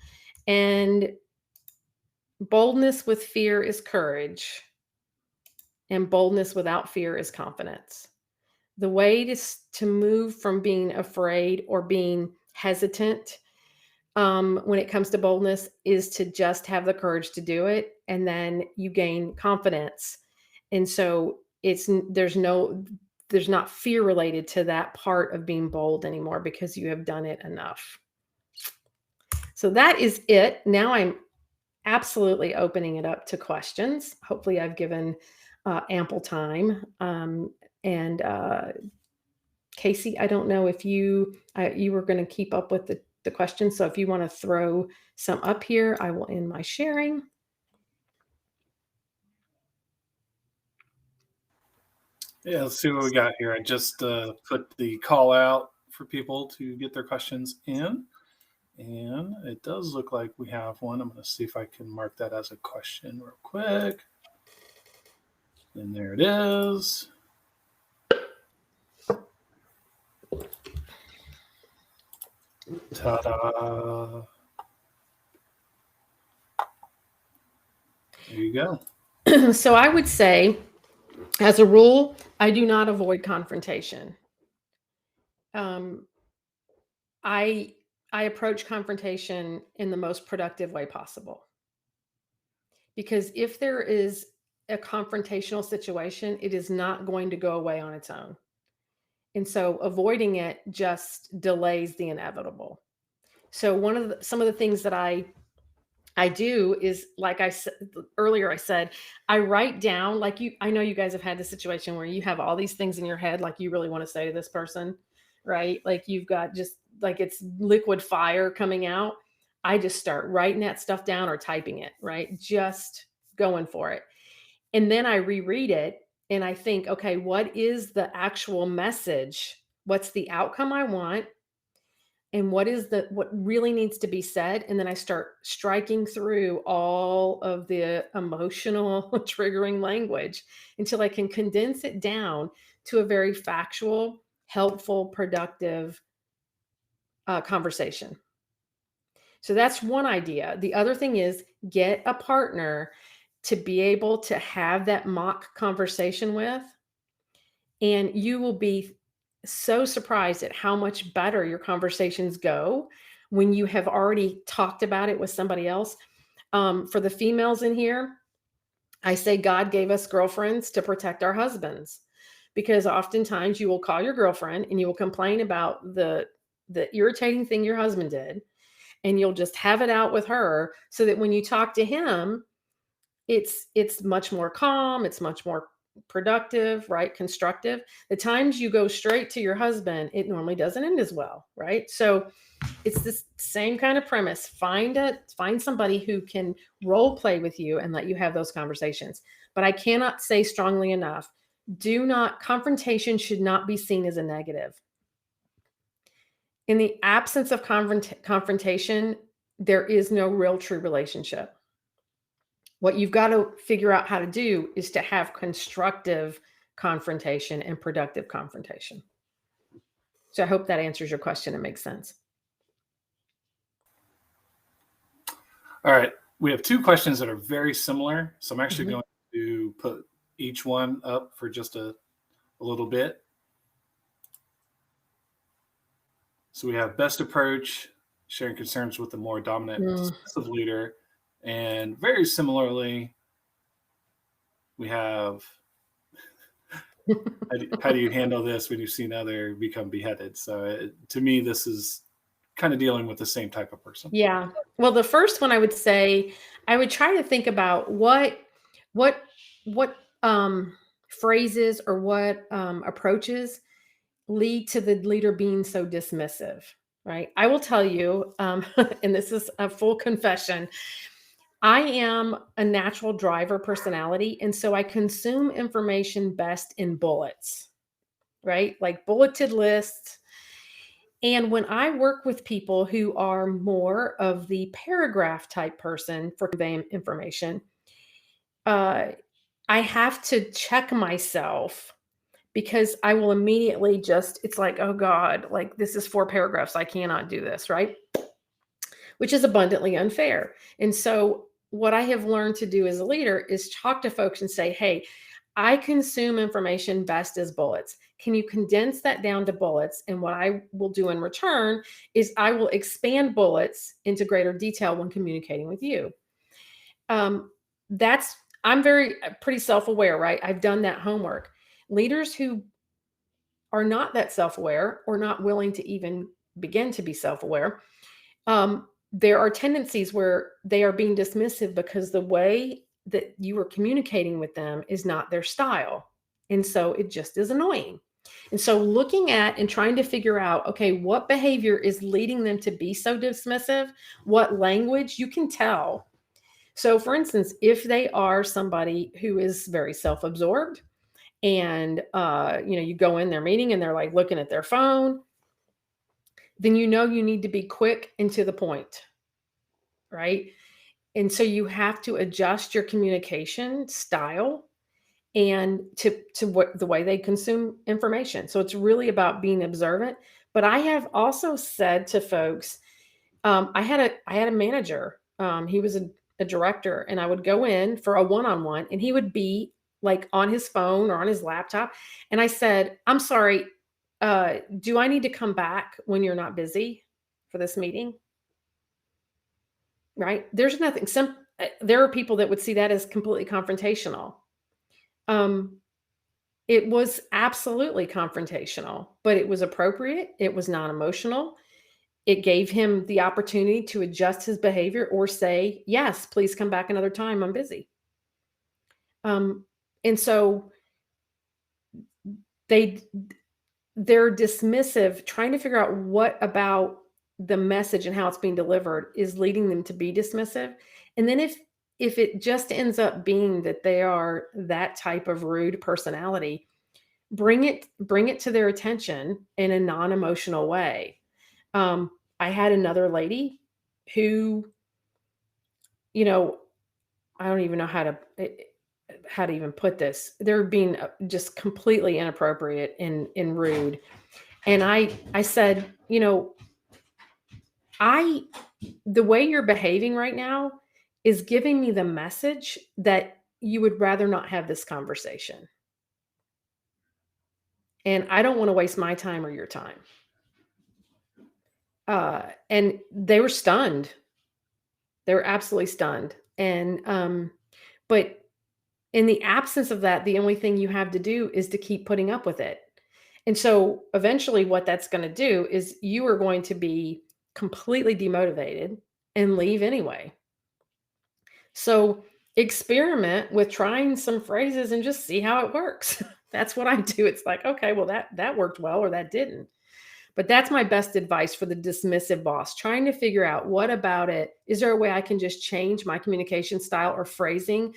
and boldness with fear is courage, and boldness without fear is confidence. The way to move from being afraid or being hesitant when it comes to boldness is to just have the courage to do it, and then you gain confidence. And so there's not fear related to that part of being bold anymore, because you have done it enough. So that is it. Now I'm absolutely opening it up to questions. Hopefully I've given ample time. And Casey, I don't know if you were going to keep up with the questions. So if you want to throw some up here, I will end my sharing. Yeah, let's see what we got here. I just put the call out for people to get their questions in. And it does look like we have one. I'm going to see if I can mark that as a question real quick. And there it is. Ta-da. There you go. So I would say, as a rule, I do not avoid confrontation. I approach confrontation in the most productive way possible. Because if there is a confrontational situation, it is not going to go away on its own. And so avoiding it just delays the inevitable. So some of the things that I do is, like I said earlier, I write down, I know you guys have had the situation where you have all these things in your head, like you really want to say to this person, right? Like you've got just like it's liquid fire coming out. I just start writing that stuff down or typing it, right? Just going for it. And then I reread it and I think, okay, what is the actual message? What's the outcome I want? And what really needs to be said? And then I start striking through all of the emotional triggering language until I can condense it down to a very factual, helpful, productive conversation. So that's one idea. The other thing is get a partner to be able to have that mock conversation with, and you will be so surprised at how much better your conversations go when you have already talked about it with somebody else. For the females in here, I say God gave us girlfriends to protect our husbands, because oftentimes you will call your girlfriend and you will complain about the irritating thing your husband did, and you'll just have it out with her, so that when you talk to him, it's much more calm, it's much more productive, right? Constructive. The times you go straight to your husband, it normally doesn't end as well, right? So it's this same kind of premise. Find somebody who can role play with you and let you have those conversations. But I cannot say strongly enough, confrontation should not be seen as a negative. In the absence of confrontation, there is no real true relationship. What you've got to figure out how to do is to have constructive confrontation and productive confrontation. So I hope that answers your question and makes sense. All right. We have two questions that are very similar. So I'm actually going to put each one up for just a little bit. So we have best approach, sharing concerns with the more dominant dismissive leader. And very similarly, we have how do you handle this when you've seen other become beheaded? So to me, this is kind of dealing with the same type of person. Yeah. Well, the first one I would say, I would try to think about what phrases or what approaches lead to the leader being so dismissive, right? I will tell you, and this is a full confession, I am a natural driver personality, and so I consume information best in bullets, right? Like bulleted lists. And when I work with people who are more of the paragraph type person for conveying information, I have to check myself because I will immediately it's like, oh God, like this is 4 paragraphs. I cannot do this, right? Which is abundantly unfair. And so what I have learned to do as a leader is talk to folks and say, hey, I consume information best as bullets. Can you condense that down to bullets? And what I will do in return is I will expand bullets into greater detail when communicating with you. I'm pretty self-aware, right? I've done that homework. Leaders who are not that self-aware or not willing to even begin to be self-aware, there are tendencies where they are being dismissive because the way that you are communicating with them is not their style. And so it just is annoying. And so looking at and trying to figure out, okay, what behavior is leading them to be so dismissive? What language? You can tell. So for instance, if they are somebody who is very self-absorbed and, you go in their meeting and they're like looking at their phone, then you need to be quick and to the point, right? And so you have to adjust your communication style and to what the way they consume information. So it's really about being observant. But I have also said to folks, I had a manager. He was a director, and I would go in for a one-on-one, and he would be like on his phone or on his laptop. And I said, I'm sorry, do I need to come back when you're not busy for this meeting? Right? There's nothing. There are people that would see that as completely confrontational. It was absolutely confrontational, but it was appropriate. It was non-emotional. It gave him the opportunity to adjust his behavior or say, yes, please come back another time. I'm busy. And so they're dismissive, trying to figure out what about the message and how it's being delivered is leading them to be dismissive. And then if it just ends up being that they are that type of rude personality, bring it to their attention in a non-emotional way. I had another lady who, I don't even know how to even put this. They're being just completely inappropriate and rude. And I said, the way you're behaving right now is giving me the message that you would rather not have this conversation. And I don't want to waste my time or your time. And they were stunned. They were absolutely stunned. And, but in the absence of that, the only thing you have to do is to keep putting up with it. And so eventually what that's going to do is you are going to be completely demotivated and leave anyway. So experiment with trying some phrases and just see how it works. That's what I do. It's like, okay, well, that worked well or that didn't. But that's my best advice for the dismissive boss, trying to figure out what about it. Is there a way I can just change my communication style or phrasing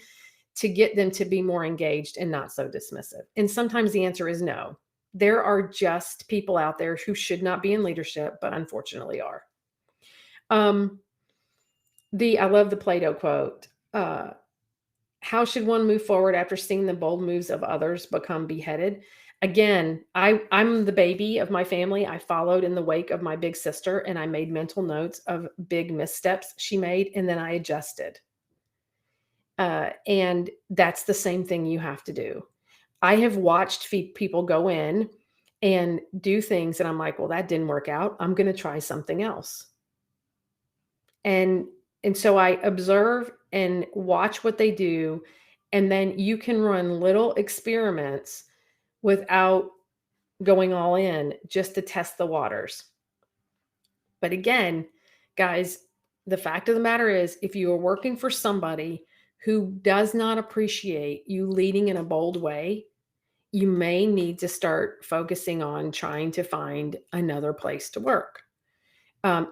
to get them to be more engaged and not so dismissive? And sometimes the answer is no. There are just people out there who should not be in leadership, but unfortunately are. I love the Plato quote. How should one move forward after seeing the bold moves of others become beheaded? Again, I'm the baby of my family. I followed in the wake of my big sister, and I made mental notes of big missteps she made, and then I adjusted. And that's the same thing you have to do. I have watched people go in and do things, and I'm like, well, that didn't work out. I'm going to try something else. And so I observe and watch what they do, and then you can run little experiments without going all in just to test the waters. But again, guys, the fact of the matter is, if you are working for somebody who does not appreciate you leading in a bold way, you may need to start focusing on trying to find another place to work.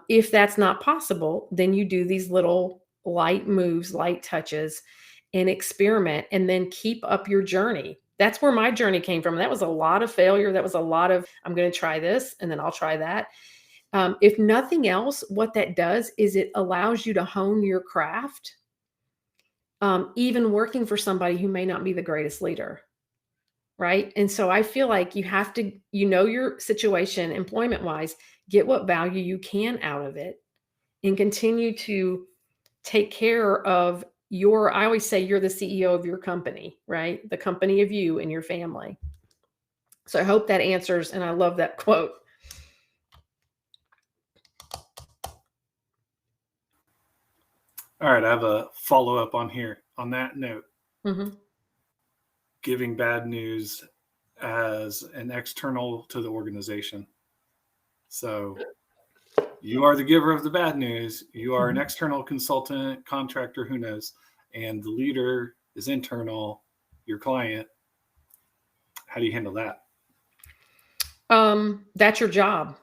If that's not possible, then you do these little light moves, light touches, and experiment, and then keep up your journey. That's where my journey came from. That was a lot of failure. That was a lot of, I'm going to try this and then I'll try that. If nothing else, what that does is it allows you to hone your craft, even working for somebody who may not be the greatest leader. Right. And so I feel like you have to, your situation employment wise, get what value you can out of it and continue to take care of I always say you're the CEO of your company, right? The company of you and your family. So I hope that answers, and I love that quote. All right, I have a follow-up on here. On that note, giving bad news as an external to the organization. So you are the giver of the bad news. You are an external consultant, contractor, who knows, and the leader is internal, your client. How do you handle that? That's your job.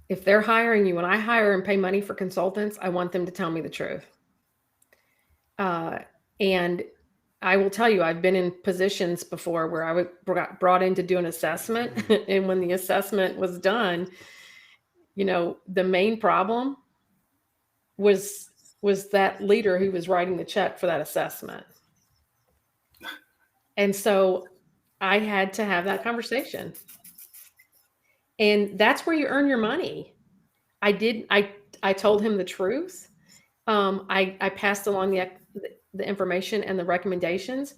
If they're hiring you, when I hire and pay money for consultants, I want them to tell me the truth. And I will tell you, I've been in positions before where I got brought in to do an assessment. And when the assessment was done, the main problem was that leader who was writing the check for that assessment. And so I had to have that conversation. And that's where you earn your money. I told him the truth. I passed along the information and the recommendations,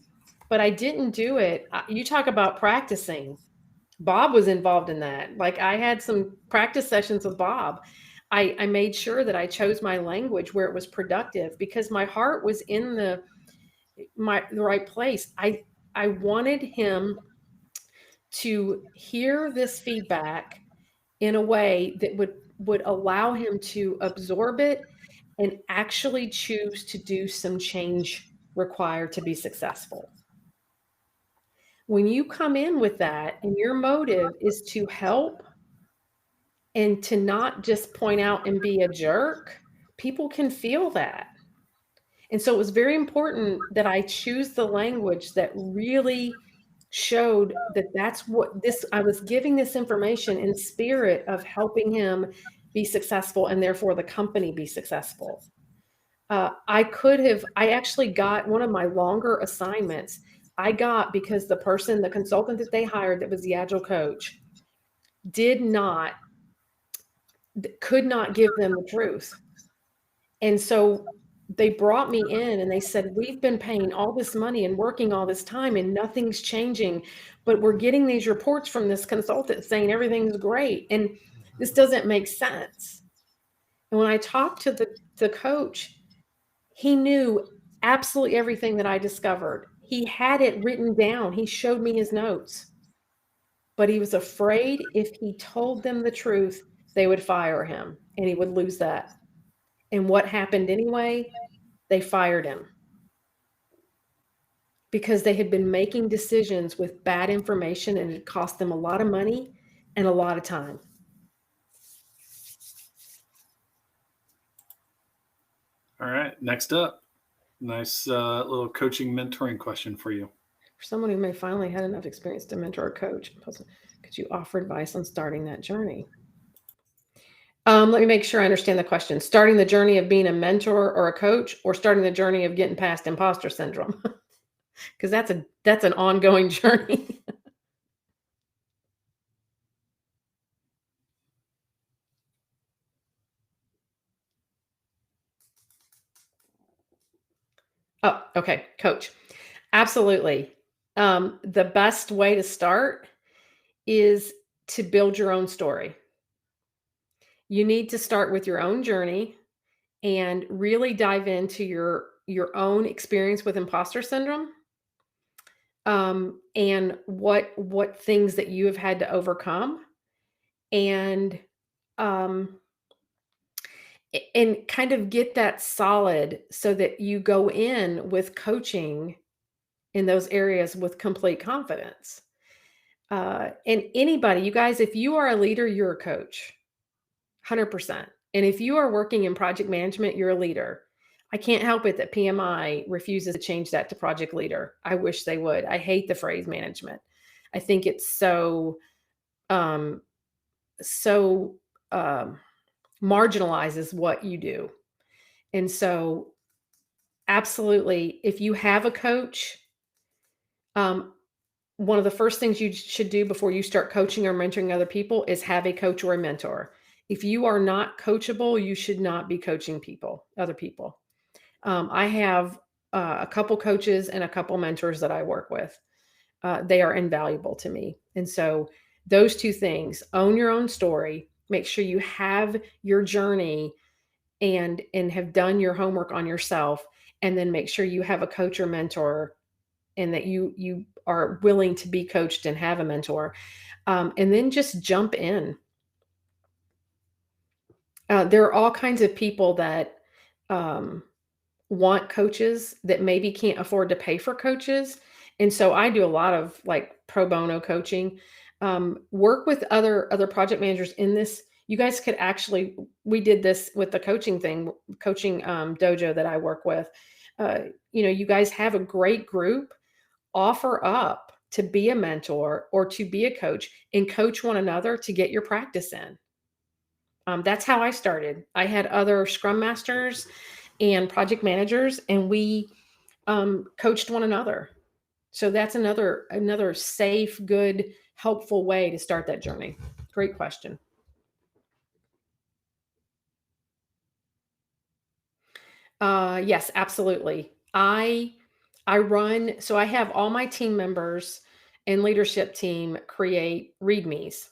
but I didn't do it. You talk about practicing. Bob was involved in that. Like, I had some practice sessions with Bob. I made sure that I chose my language where it was productive because my heart was in the right place. I wanted him to hear this feedback in a way that would allow him to absorb it and actually choose to do some change required to be successful. When you come in with that and your motive is to help and to not just point out and be a jerk, people can feel that. And so it was very important that I choose the language that really showed that I was giving this information in spirit of helping him be successful and therefore the company be successful. I actually got one of my longer assignments. I got because the consultant that they hired that was the Agile coach could not give them the truth. And so they brought me in and they said, we've been paying all this money and working all this time and nothing's changing, but we're getting these reports from this consultant saying everything's great. And this doesn't make sense. And when I talked to the coach, he knew absolutely everything that I discovered. He had it written down. He showed me his notes, but he was afraid if he told them the truth, they would fire him and he would lose that. And what happened anyway? They fired him because they had been making decisions with bad information and it cost them a lot of money and a lot of time. All right, next up, nice little coaching mentoring question for you. For someone who may finally had enough experience to mentor a coach, could you offer advice on starting that journey? Let me make sure I understand the question. Starting the journey of being a mentor or a coach, or starting the journey of getting past imposter syndrome? Because that's an ongoing journey. Oh, okay. Coach. Absolutely. The best way to start is to build your own story. You need to start with your own journey and really dive into your own experience with imposter syndrome, and what things that you have had to overcome, and kind of get that solid so that you go in with coaching in those areas with complete confidence. And anybody, you guys, if you are a leader, you're a coach, 100%. And if you are working in project management, you're a leader. I can't help it that PMI refuses to change that to project leader. I wish they would. I hate the phrase management. I think it's so marginalizes what you do. And so absolutely, if you have a coach, one of the first things you should do before you start coaching or mentoring other people is have a coach or a mentor. If you are not coachable, you should not be coaching other people. I have a couple coaches and a couple mentors that I work with. They are invaluable to me. And so those two things, own your own story, make sure you have your journey and have done your homework on yourself, and then make sure you have a coach or mentor and that you are willing to be coached and have a mentor. And then just jump in. There are all kinds of people that want coaches that maybe can't afford to pay for coaches. And so I do a lot of like pro bono coaching, work with other project managers in this. You guys could actually, we did this with the coaching dojo that I work with. You guys have a great group, offer up to be a mentor or to be a coach and coach one another to get your practice in. That's how I started. I had other scrum masters and project managers, and we coached one another. So that's another safe, good, helpful way to start that journey. Great question. Yes, absolutely. I run, so I have all my team members and leadership team create READMEs.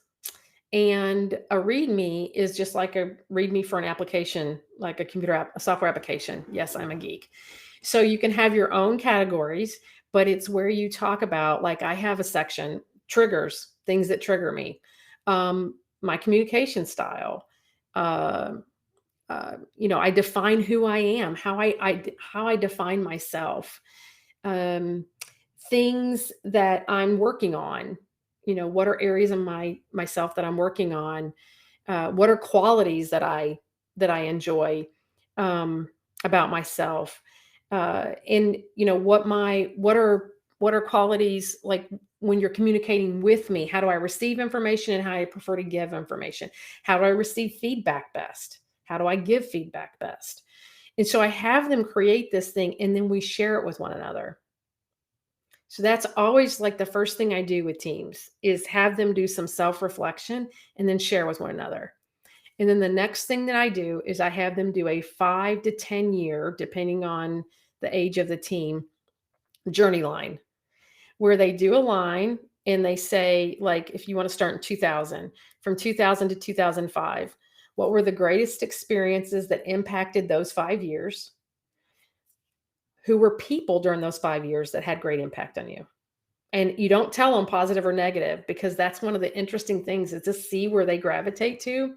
And a README is just like a README for an application, like a software application. Yes, I'm a geek. So you can have your own categories, but it's where you talk about, like I have a section, triggers, things that trigger me, my communication style, I define who I am, how I define myself, things that I'm working on. What are areas of myself that I'm working on? What are qualities that I enjoy about myself? And what are qualities, like when you're communicating with me, how do I receive information and how I prefer to give information? How do I receive feedback best? How do I give feedback best? And so I have them create this thing, and then we share it with one another. So that's always like the first thing I do with teams is have them do some self-reflection and then share with one another. And then the next thing that I do is I have them do a 5 to 10 year, depending on the age of the team, journey line, where they do a line and they say, like, if you want to start in 2000, from 2000 to 2005, what were the greatest experiences that impacted those 5 years? Who were people during those 5 years that had great impact on you? And you don't tell them positive or negative, because that's one of the interesting things, is to see where they gravitate to.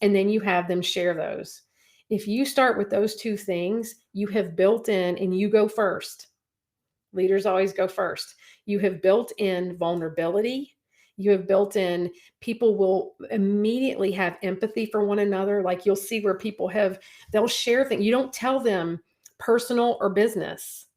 And then you have them share those. If you start with those two things, you have built in, and you go first. Leaders always go first. You have built in vulnerability. You have built in, people will immediately have empathy for one another. Like you'll see where they'll share things. You don't tell them personal or business.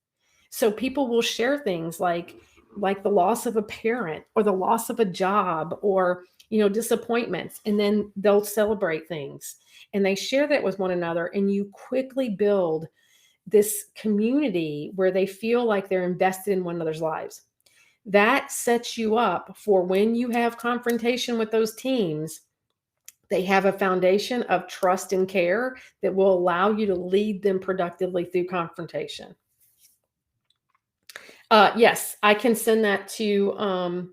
So people will share things like the loss of a parent or the loss of a job or, disappointments. And then they'll celebrate things and they share that with one another. And you quickly build this community where they feel like they're invested in one another's lives. That sets you up for when you have confrontation with those teams, they have a foundation of trust and care that will allow you to lead them productively through confrontation. Yes, I can send that to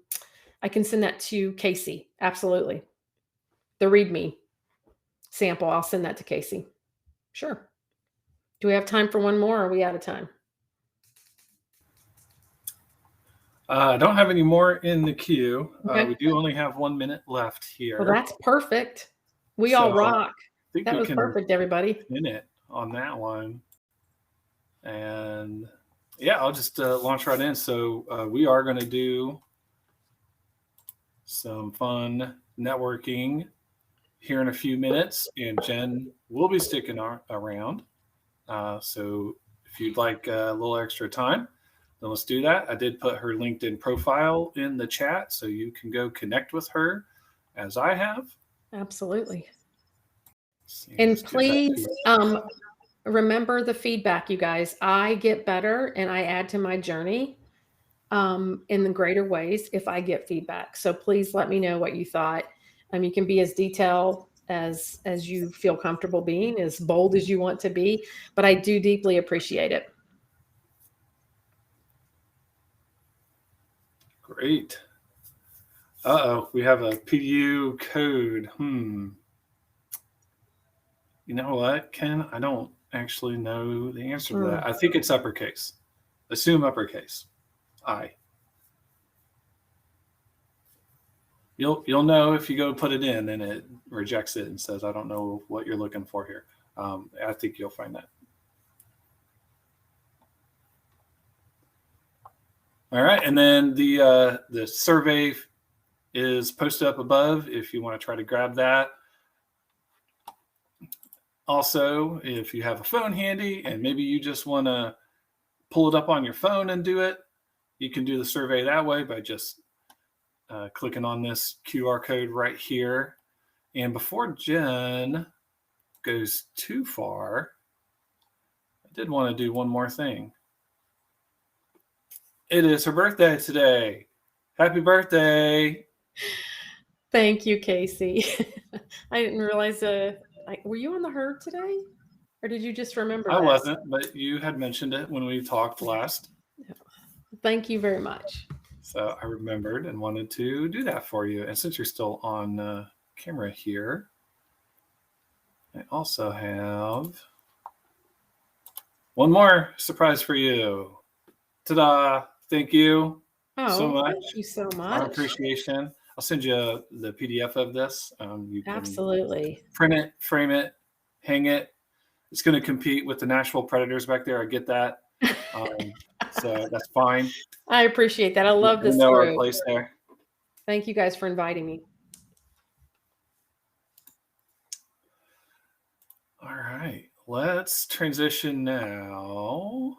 Casey. Absolutely. The README sample, I'll send that to Casey. Sure. Do we have time for one more, or are we out of time? I don't have any more in the queue. Okay. We do only have 1 minute left here. Well, that's perfect. We all rock. That was perfect, everybody. In it on that one. And yeah, I'll just launch right in. So we are going to do some fun networking here in a few minutes, and Jen will be sticking around. So if you'd like a little extra time, then let's do that. I did put her LinkedIn profile in the chat, so you can go connect with her as I have. Absolutely. And And please remember the feedback, you guys. I get better and I add to my journey in the greater ways if I get feedback. So please let me know what you thought. You can be as detailed as you feel comfortable being, as bold as you want to be, but I do deeply appreciate it. Great. Uh-oh, we have a PDU code. You know what, Ken? I don't actually know the answer to that. I think it's uppercase. Assume uppercase. I. You'll know if you go put it in and it rejects it and says, I don't know what you're looking for here. I think you'll find that. All right, and then the survey is posted up above if you want to try to grab that. Also, if you have a phone handy and maybe you just want to pull it up on your phone and do it, you can do the survey that way by just clicking on this QR code right here. And before Jen goes too far, I did want to do one more thing. It is her birthday today. Happy birthday. Thank you, Casey. I didn't realize, were you on the herd today? Or did you just remember I that? wasn't, but you had mentioned it when we talked last. Thank you very much. So I remembered and wanted to do that for you. And since you're still on camera here, I also have one more surprise for you. Ta-da! Thank you so much. Thank you so much. Our appreciation. I'll send you the PDF of this. You can Absolutely print it, frame it, hang it. It's going to compete with the Nashville Predators back there. I get that. So that's fine. I appreciate that. I love this know group. Our place there. Thank you guys for inviting me. All right, let's transition now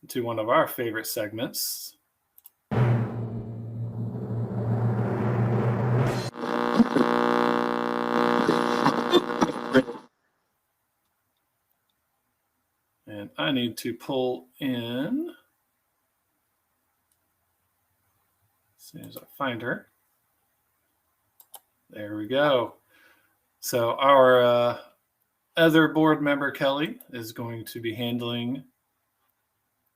to one of our favorite segments. And I need to pull in, as soon as I find her. There we go. So our other board member, Kelly, is going to be handling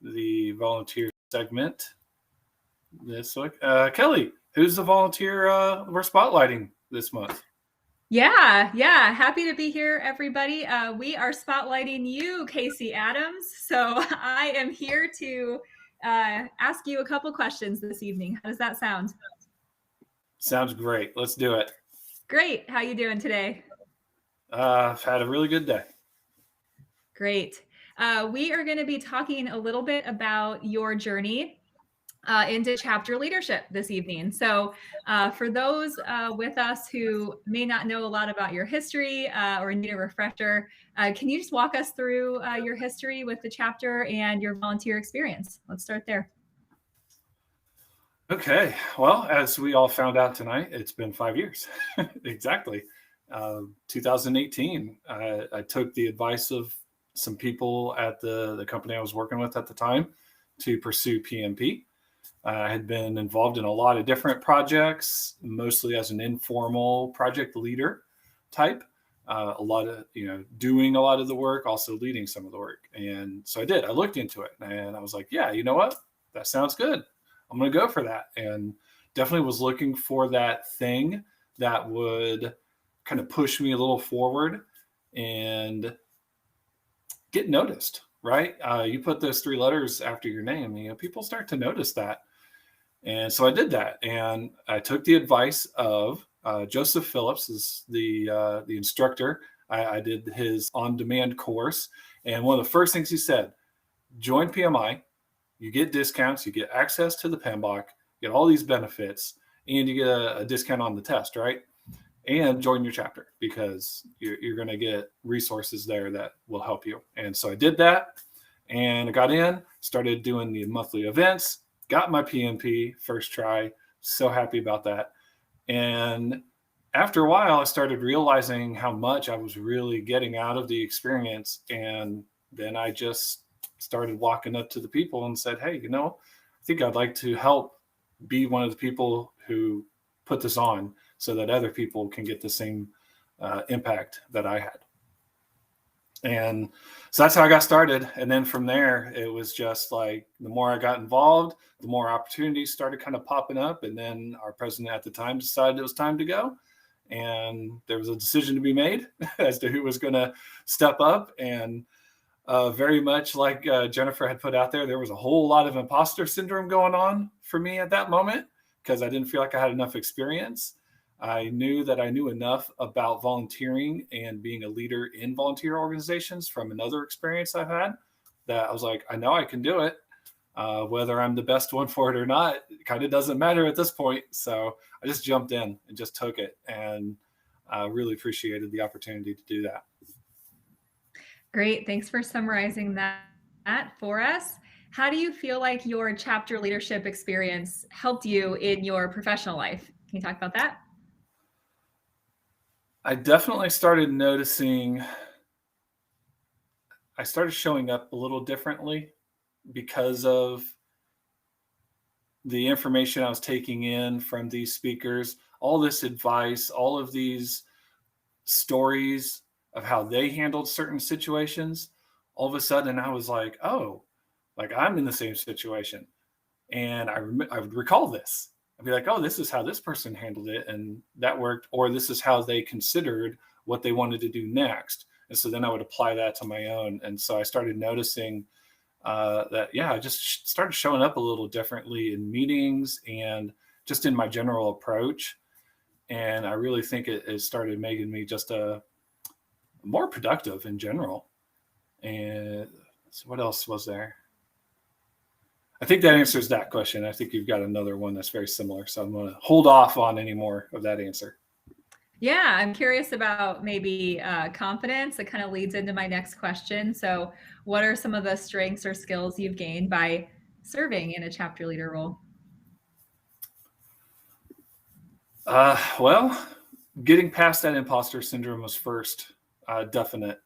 the volunteer segment this week. Kelly, who's the volunteer we're spotlighting this month? Yeah. Happy to be here, everybody. We are spotlighting you, Casey Adams. So I am here to ask you a couple questions this evening. How does that sound? Sounds great. Let's do it. Great. How you doing today? I've had a really good day. Great. We are going to be talking a little bit about your journey into chapter leadership this evening. So for those with us who may not know a lot about your history or need a refresher, can you just walk us through your history with the chapter and your volunteer experience? Let's start there. Okay. Well, as we all found out tonight, it's been 5 years. Exactly. 2018, I took the advice of some people at the company I was working with at the time to pursue PMP. I had been involved in a lot of different projects, mostly as an informal project leader type. A lot of, doing a lot of the work, also leading some of the work. And so I did. I looked into it and I was like, yeah, you know what? That sounds good. I'm going to go for that. And definitely was looking for that thing that would kind of push me a little forward and get noticed, right? You put those 3 letters after your name, people start to notice that. And so I did that, and I took the advice of Joseph Phillips, is the instructor. I did his on-demand course, and one of the first things he said, join PMI, you get discounts, you get access to the PMBOK, you get all these benefits, and you get a discount on the test, right? and join your chapter, because you're going to get resources there that will help you. And so I did that, and I got in, started doing the monthly events, got my PMP first try. So happy about that. And after a while, I started realizing how much I was really getting out of the experience. And then I just started walking up to the people and said, hey, I think I'd like to help be one of the people who put this on, so that other people can get the same impact that I had. And so that's how I got started. And then from there, it was just like, the more I got involved, the more opportunities started kind of popping up. And then our president at the time decided it was time to go. And there was a decision to be made as to who was going to step up. And very much like Jennifer had put out there was a whole lot of imposter syndrome going on for me at that moment, because I didn't feel like I had enough experience. I knew that I knew enough about volunteering and being a leader in volunteer organizations from another experience I've had, that I was like, I know I can do it. Whether I'm the best one for it or not, it kind of doesn't matter at this point. So I just jumped in and just took it, and really appreciated the opportunity to do that. Great. Thanks for summarizing that for us. How do you feel like your chapter leadership experience helped you in your professional life? Can you talk about that? I definitely started noticing, I started showing up a little differently because of the information I was taking in from these speakers, all this advice, all of these stories of how they handled certain situations. All of a sudden I was like, oh, like I'm in the same situation. And I would recall this. I'd be like, oh, this is how this person handled it, and that worked. Or this is how they considered what they wanted to do next. And so then I would apply that to my own. And so I started noticing that, I just started showing up a little differently in meetings and just in my general approach. And I really think it started making me just more productive in general. And so what else was there? I think that answers that question. I think you've got another one that's very similar. So I'm going to hold off on any more of that answer. Yeah, I'm curious about maybe confidence. It kind of leads into my next question. So what are some of the strengths or skills you've gained by serving in a chapter leader role? Well, getting past that imposter syndrome was first. Definite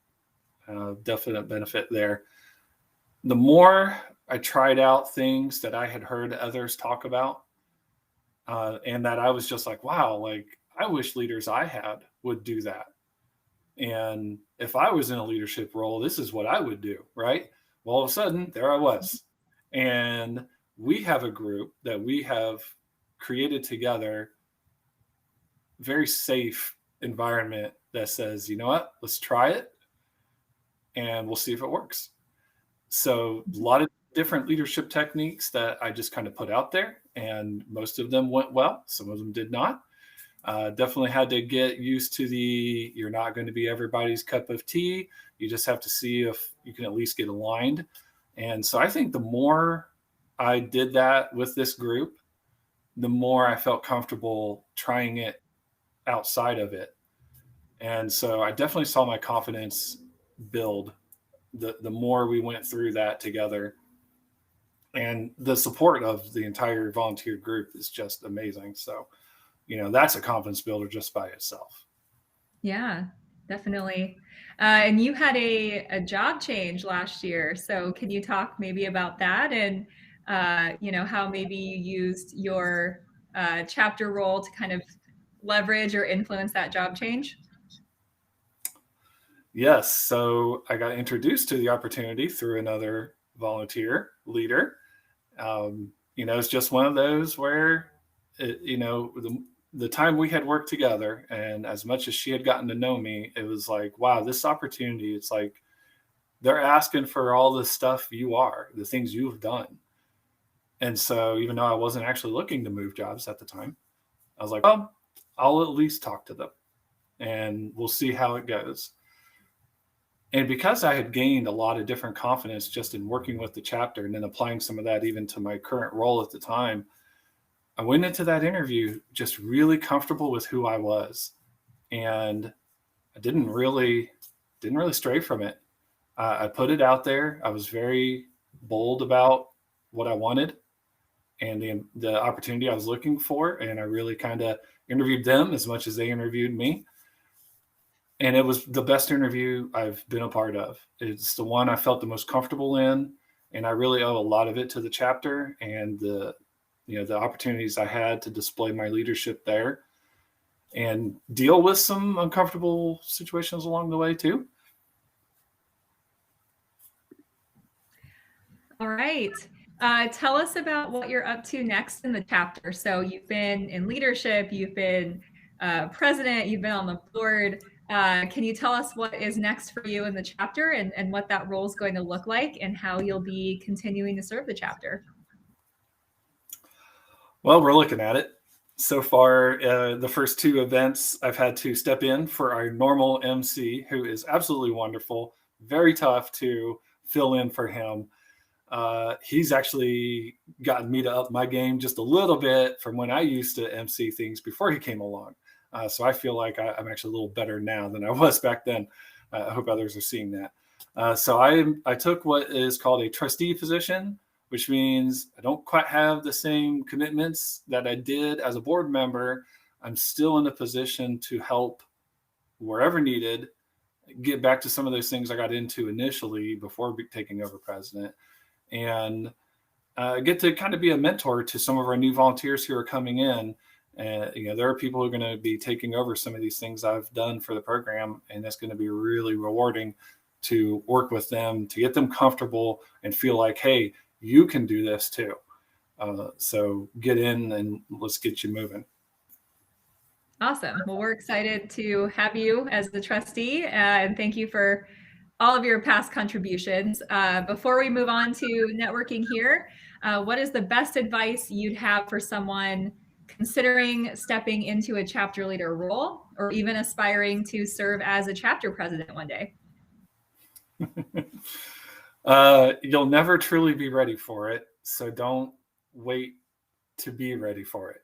benefit there. The more I tried out things that I had heard others talk about, and that I was just like, wow, like I wish leaders I had would do that. And if I was in a leadership role, this is what I would do, right? Well, all of a sudden, there I was. And we have a group that we have created together, very safe environment that says, you know what, let's try it and we'll see if it works. So a lot of different leadership techniques that I just kind of put out there, and most of them went well. Some of them did not. Definitely had to get used to you're not going to be everybody's cup of tea. You just have to see if you can at least get aligned. And so I think the more I did that with this group, the more I felt comfortable trying it outside of it. And so I definitely saw my confidence build the more we went through that together. And the support of the entire volunteer group is just amazing. So, that's a confidence builder just by itself. Yeah, definitely. And you had a job change last year. So can you talk maybe about that, and how maybe you used your chapter role to kind of leverage or influence that job change? Yes. So I got introduced to the opportunity through another volunteer leader. It's just one of those where, the time we had worked together, and as much as she had gotten to know me, it was like, wow, this opportunity, it's like they're asking for all the stuff the things you've done. And so even though I wasn't actually looking to move jobs at the time, I was like, well, I'll at least talk to them and we'll see how it goes. And because I had gained a lot of different confidence just in working with the chapter and then applying some of that even to my current role at the time, I went into that interview just really comfortable with who I was. and I didn't really stray from it. I put it out there. I was very bold about what I wanted and the opportunity I was looking for. And I really kind of interviewed them as much as they interviewed me. And it was the best interview I've been a part of. It's the one I felt the most comfortable in. And I really owe a lot of it to the chapter and the opportunities I had to display my leadership there and deal with some uncomfortable situations along the way too. All right. Tell us about what you're up to next in the chapter. So you've been in leadership, you've been president, you've been on the board. Can you tell us what is next for you in the chapter and what that role is going to look like and how you'll be continuing to serve the chapter? Well, we're looking at it. So far, the first 2 events, I've had to step in for our normal MC, who is absolutely wonderful, very tough to fill in for him. He's actually gotten me to up my game just a little bit from when I used to MC things before he came along. So I feel like I'm actually a little better now than I was back then. I hope others are seeing that. So I took what is called a trustee position, which means I don't quite have the same commitments that I did as a board member. I'm still in a position to help wherever needed, get back to some of those things I got into initially before taking over president, and get to kind of be a mentor to some of our new volunteers who are coming in. And there are people who are going to be taking over some of these things I've done for the program, and that's going to be really rewarding to work with them, to get them comfortable and feel like, hey, you can do this too. So get in and let's get you moving. Awesome. Well, we're excited to have you as the trustee, and thank you for all of your past contributions. Before we move on to networking here, what is the best advice you'd have for someone considering stepping into a chapter leader role or even aspiring to serve as a chapter president one day? You'll never truly be ready for it, so don't wait to be ready for it.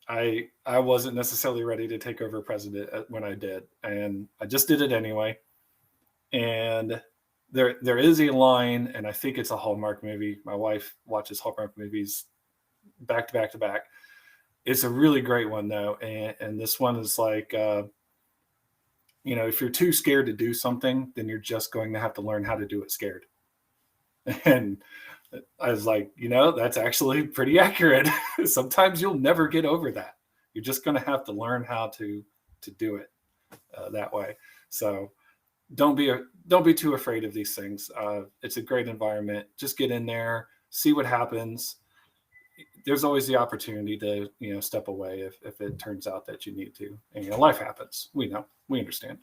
I wasn't necessarily ready to take over president when I did, and I just did it anyway. And there is a line, and I think it's a Hallmark movie. My wife watches Hallmark movies back to back to back. It's a really great one though, and this one is like, if you're too scared to do something, then you're just going to have to learn how to do it scared. And I was like, that's actually pretty accurate. Sometimes you'll never get over that. You're just going to have to learn how to do it that way. So don't be too afraid of these things. It's a great environment. Just get in there, see what happens. There's always the opportunity to, step away if it turns out that you need to. And life happens. We know. We understand.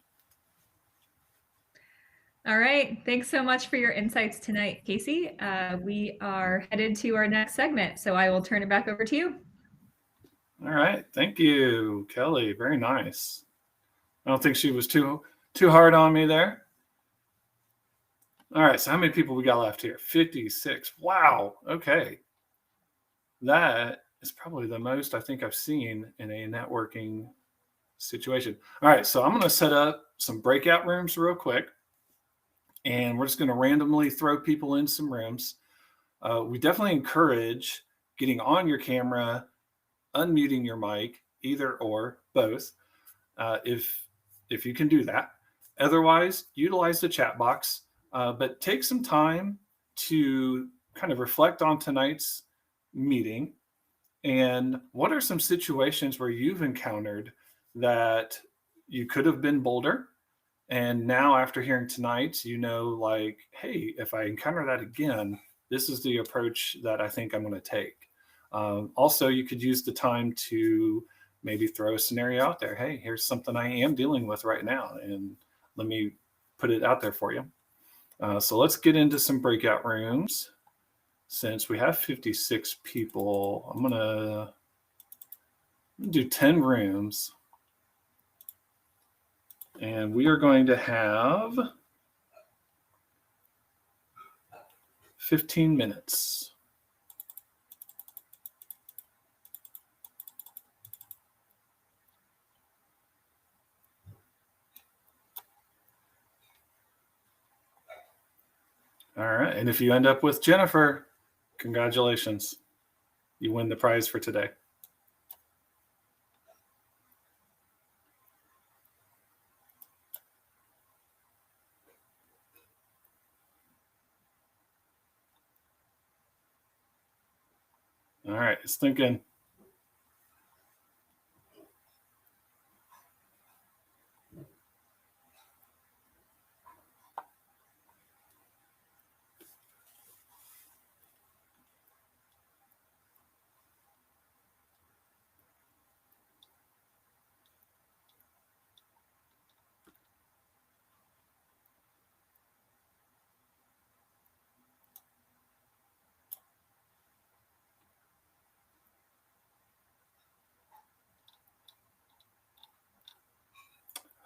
All right. Thanks so much for your insights tonight, Casey. We are headed to our next segment, so I will turn it back over to you. All right. Thank you, Kelly. Very nice. I don't think she was too hard on me there. All right. So how many people we got left here? 56. Wow. Okay. That is probably the most I think I've seen in a networking situation. All right. So I'm going to set up some breakout rooms real quick. And we're just going to randomly throw people in some rooms. We definitely encourage getting on your camera, unmuting your mic, either or both, if you can do that. Otherwise, utilize the chat box, but take some time to kind of reflect on tonight's meeting. And what are some situations where you've encountered that you could have been bolder? And now after hearing tonight, like, hey, if I encounter that again, this is the approach that I think I'm going to take. Also, you could use the time to maybe throw a scenario out there. Hey, here's something I am dealing with right now, and let me put it out there for you. So let's get into some breakout rooms. Since we have 56 people, I'm going to do 10 rooms. And we are going to have 15 minutes. All right. And if you end up with Jennifer, congratulations. You win the prize for today. All right. It's thinking.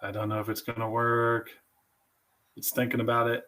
I don't know if it's going to work. It's thinking about it.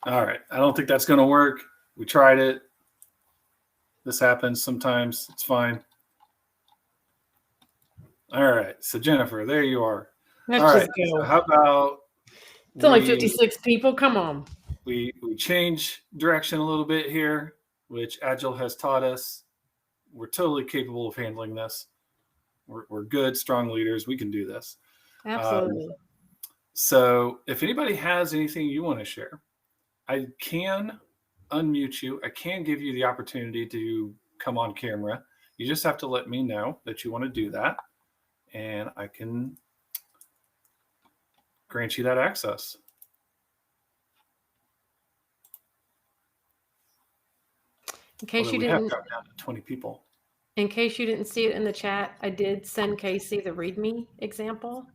All right. I don't think that's going to work. We tried it. This happens sometimes. It's fine. All right. So Jennifer, there you are. Let's All just right. go. So how about It's only we- 56 people. Come on. we change direction a little bit here, which Agile has taught us. We're totally capable of handling this. We're good, strong leaders. We can do this. Absolutely. So if anybody has anything you want to share, I can unmute you. I can give you the opportunity to come on camera. You just have to let me know that you want to do that, and I can grant you that access. In case Although you we have didn't, got down to 20 people. in case you didn't see it in the chat, I did send Casey the README example,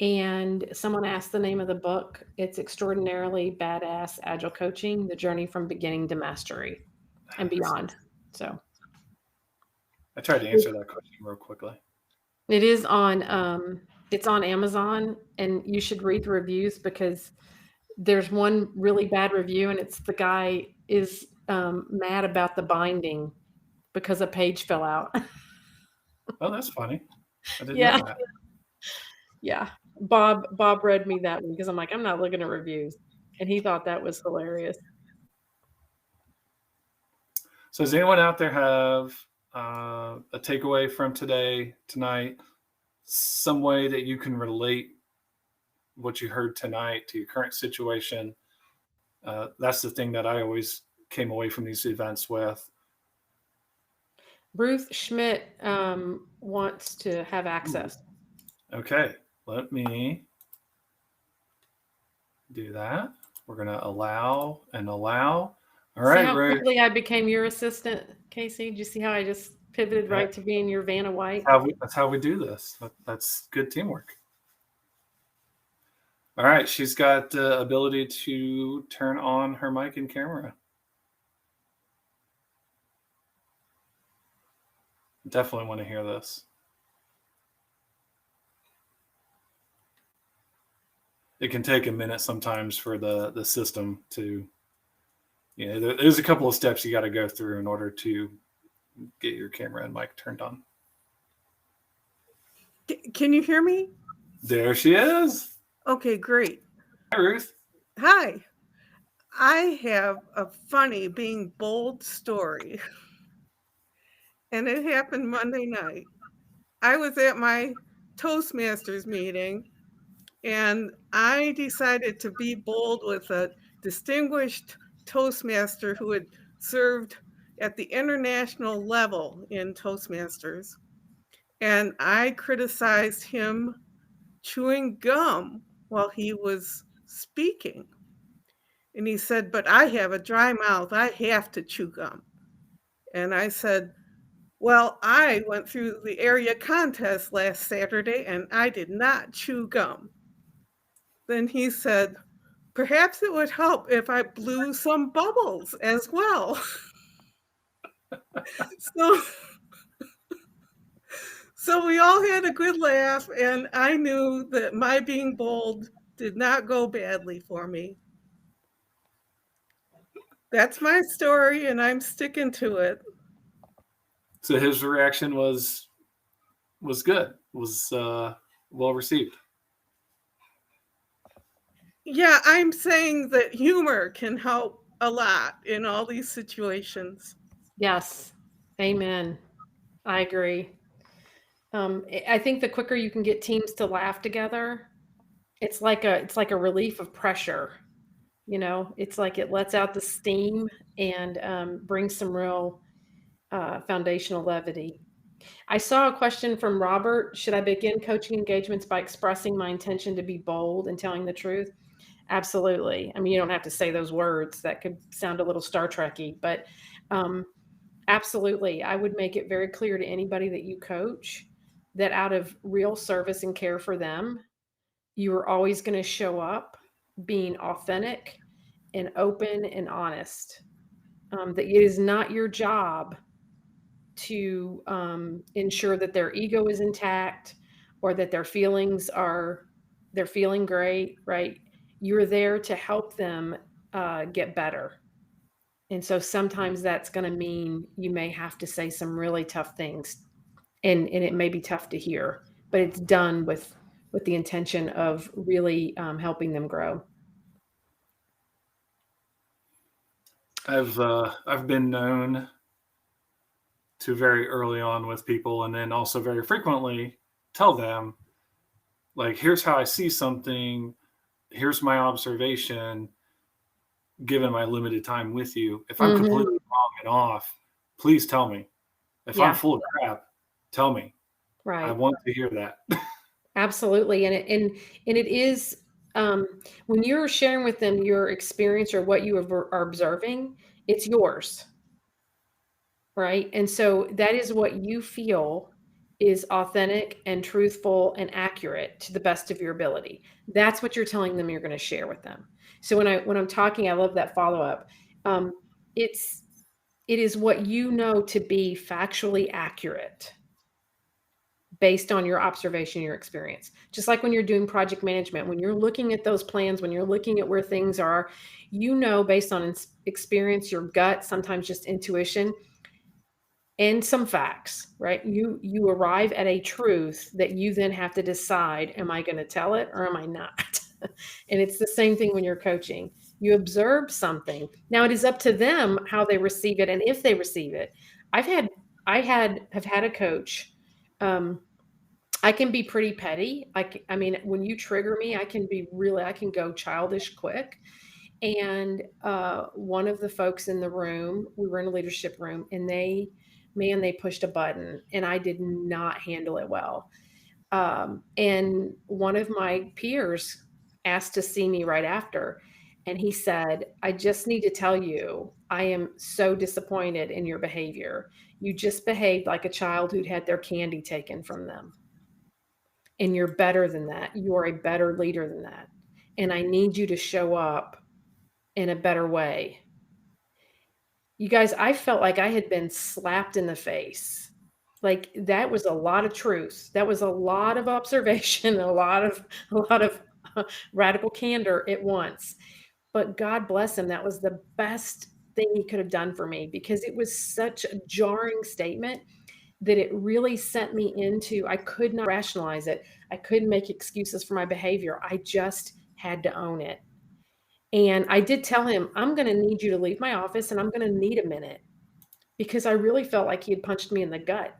and someone asked the name of the book. It's Extraordinarily Badass Agile Coaching: The Journey from Beginning to Mastery and Beyond. So I tried to answer that question real quickly. it is on it's on Amazon, and you should read the reviews, because there's one really bad review, and it's the guy is mad about the binding because a page fell out. Oh, that's funny. I didn't Yeah. know that. Yeah. Bob read me that one because I'm like, I'm not looking at reviews. And he thought that was hilarious. So does anyone out there have a takeaway from tonight, some way that you can relate what you heard tonight to your current situation? That's the thing that I always came away from these events with. Ruth Schmidt wants to have access. Okay, let me do that. We're going to allow and allow. All right, See how Ruth. quickly I became your assistant, Casey? Did you see how I just pivoted right to being your Vanna White? That's how we do this. That's good teamwork. All right, she's got the ability to turn on her mic and camera. Definitely want to hear this. It can take a minute sometimes for the system to, there's a couple of steps you got to go through in order to get your camera and mic turned on. Can you hear me? There she is. Okay, great. Hi, Ruth. Hi. I have a funny being bold story. And it happened Monday night. I was at my Toastmasters meeting, and I decided to be bold with a distinguished Toastmaster who had served at the international level in Toastmasters. And I criticized him chewing gum while he was speaking. And he said, "But I have a dry mouth. I have to chew gum." And I said, well, I went through the area contest last Saturday and I did not chew gum. Then he said, perhaps it would help if I blew some bubbles as well. So we all had a good laugh, and I knew that my being bold did not go badly for me. That's my story, and I'm sticking to it. So his reaction was good, was well received. Yeah, I'm saying that humor can help a lot in all these situations. Yes. Amen. I agree. I think the quicker you can get teams to laugh together, it's like a relief of pressure. You know, it's like it lets out the steam and brings some real foundational levity. I saw a question from Robert. Should I begin coaching engagements by expressing my intention to be bold and telling the truth? Absolutely. I mean, you don't have to say those words. That could sound a little Star Trekky, but absolutely. I would make it very clear to anybody that you coach that out of real service and care for them, you are always going to show up being authentic and open and honest. That it is not your job to ensure that their ego is intact or that they're feeling great, right? You're there to help them get better. And so sometimes that's going to mean you may have to say some really tough things, and it may be tough to hear, but it's done with the intention of really helping them grow. I've been known to very early on with people, and then also very frequently tell them, like, here's how I see something, here's my observation, given my limited time with you. If I'm completely wrong and off, please tell me. If I'm full of crap, tell me. Right. I want to hear that. Absolutely. And it is when you're sharing with them your experience or what you are observing, it's yours. Right. And so that is what you feel is authentic and truthful and accurate to the best of your ability. That's what you're telling them you're going to share with them. So when I'm talking, I love that follow-up. It is what you know to be factually accurate based on your observation, your experience. Just like when you're doing project management, when you're looking at those plans, when you're looking at where things are, you know, based on experience, your gut, sometimes just intuition, and some facts, right? You arrive at a truth that you then have to decide, am I going to tell it or am I not? And it's the same thing when you're coaching. You observe something. Now it is up to them how they receive it and if they receive it. I have had a coach. I can be pretty petty. I mean, when you trigger me, I can go childish quick. And one of the folks in the room, we were in a leadership room, and they pushed a button, and I did not handle it well. And one of my peers asked to see me right after, and he said, I just need to tell you, I am so disappointed in your behavior. You just behaved like a child who'd had their candy taken from them. And you're better than that. You are a better leader than that. And I need you to show up in a better way. You guys, I felt like I had been slapped in the face. Like that was a lot of truth. That was a lot of observation, a lot of radical candor at once. But God bless him. That was the best thing he could have done for me, because it was such a jarring statement that it really sent me into, I could not rationalize it. I couldn't make excuses for my behavior. I just had to own it. And I did tell him, I'm going to need you to leave my office and I'm going to need a minute, because I really felt like he had punched me in the gut.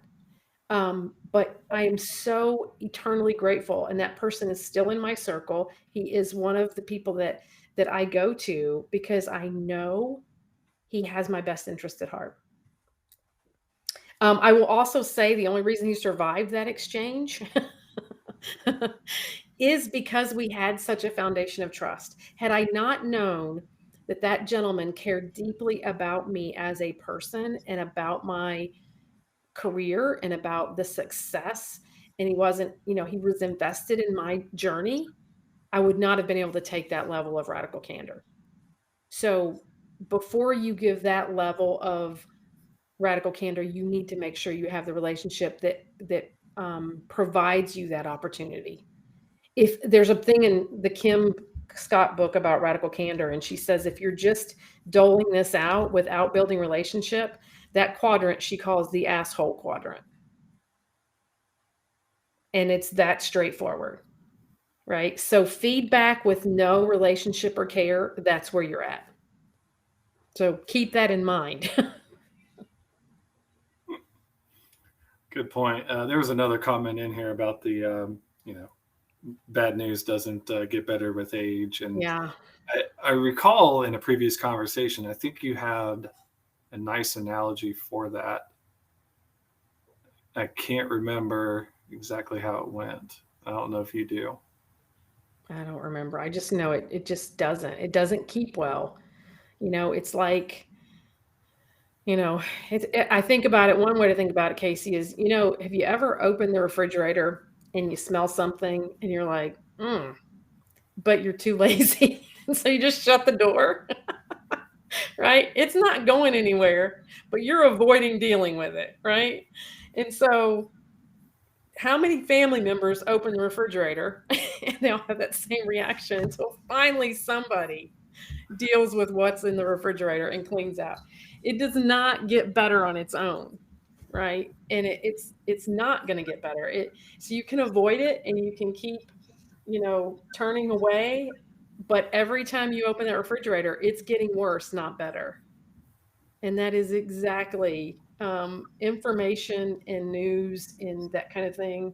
But I am so eternally grateful. And that person is still in my circle. He is one of the people that I go to because I know he has my best interest at heart. I will also say the only reason he survived that exchange is because we had such a foundation of trust. Had I not known that gentleman cared deeply about me as a person and about my career and about the success, and he wasn't, he was invested in my journey, I would not have been able to take that level of radical candor. So before you give that level of radical candor, you need to make sure you have the relationship that provides you that opportunity. If there's a thing in the Kim Scott book about radical candor, and she says if you're just doling this out without building relationship, that quadrant she calls the asshole quadrant. And it's that straightforward, right? So feedback with no relationship or care, that's where you're at. So keep that in mind. Good point. There was another comment in here about the, bad news doesn't get better with age. And Yeah. I recall in a previous conversation, I think you had a nice analogy for that. I can't remember exactly how it went. I don't know if you do. I don't remember. I just know it just doesn't keep well. It's like, I think about it. One way to think about it, Casey, is, have you ever opened the refrigerator and you smell something and you're like, but you're too lazy. And so you just shut the door, right? It's not going anywhere, but you're avoiding dealing with it, right? And so how many family members open the refrigerator and they all have that same reaction until finally somebody deals with what's in the refrigerator and cleans out? It does not get better on its own, right? And it's not going to get better. So you can avoid it and you can keep, turning away, but every time you open that refrigerator, it's getting worse, not better. And that is exactly information and news and that kind of thing.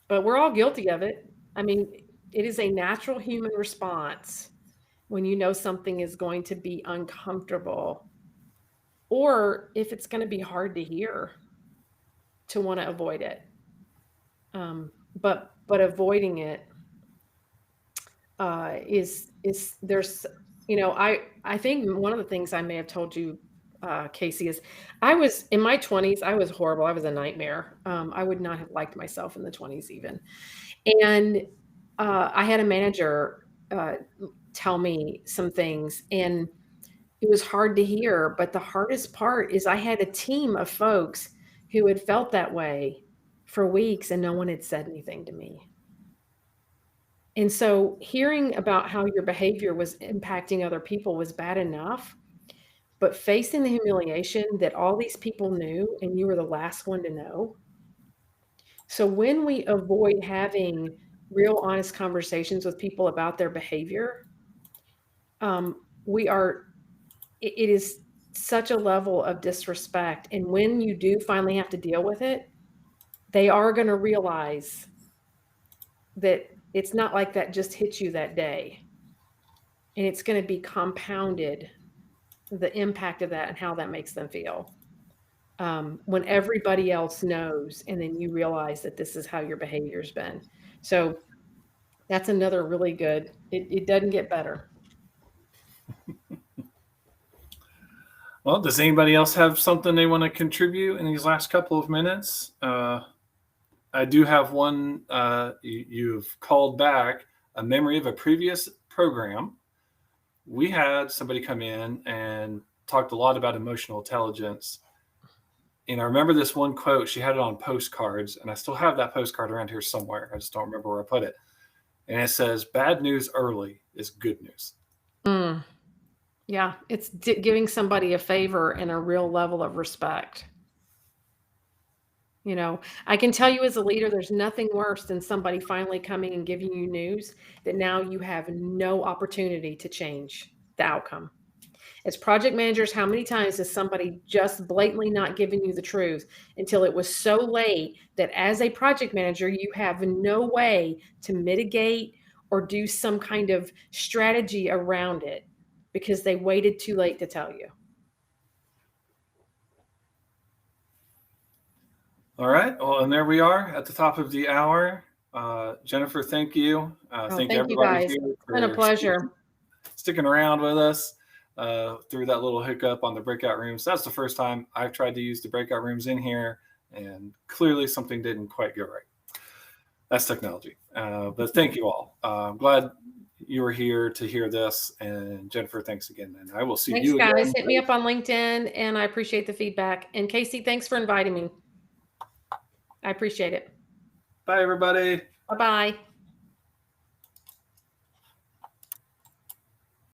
But we're all guilty of it. I mean, it is a natural human response when you know something is going to be uncomfortable, or if it's going to be hard to hear, to want to avoid it. But avoiding it is there's, I think one of the things I may have told you, Casey, is I was in my 20s. I was horrible. I was a nightmare. I would not have liked myself in the 20s even. And I had a manager tell me some things, and it was hard to hear. But the hardest part is I had a team of folks who had felt that way for weeks, and no one had said anything to me. And so hearing about how your behavior was impacting other people was bad enough, but facing the humiliation that all these people knew and you were the last one to know. So when we avoid having real honest conversations with people about their behavior, it is such a level of disrespect. And when you do finally have to deal with it, they are going to realize that it's not like that just hit you that day. And it's going to be compounded, the impact of that and how that makes them feel. When everybody else knows, and then you realize that this is how your behavior's been. So that's another really good, it doesn't get better. Well, does anybody else have something they want to contribute in these last couple of minutes? I do have one. You've called back a memory of a previous program. We had somebody come in and talked a lot about emotional intelligence. And I remember this one quote. She had it on postcards, and I still have that postcard around here somewhere. I just don't remember where I put it. And it says, "Bad news early is good news." Yeah, it's giving somebody a favor and a real level of respect. I can tell you as a leader, there's nothing worse than somebody finally coming and giving you news that now you have no opportunity to change the outcome. As project managers, how many times has somebody just blatantly not given you the truth until it was so late that as a project manager, you have no way to mitigate or do some kind of strategy around it because they waited too late to tell you? All right. Well, and there we are at the top of the hour. Jennifer, thank you. Thank you guys. It's been a pleasure. sticking around with us through that little hiccup on the breakout rooms. That's the first time I've tried to use the breakout rooms in here, and clearly something didn't quite go right. That's technology. But thank you all. I'm glad you were here to hear this. And Jennifer, thanks again. And I will see Thanks, you guys. again. Hit me up on LinkedIn, and I appreciate the feedback. And Casey, thanks for inviting me. I appreciate it. Bye, everybody. Bye-bye.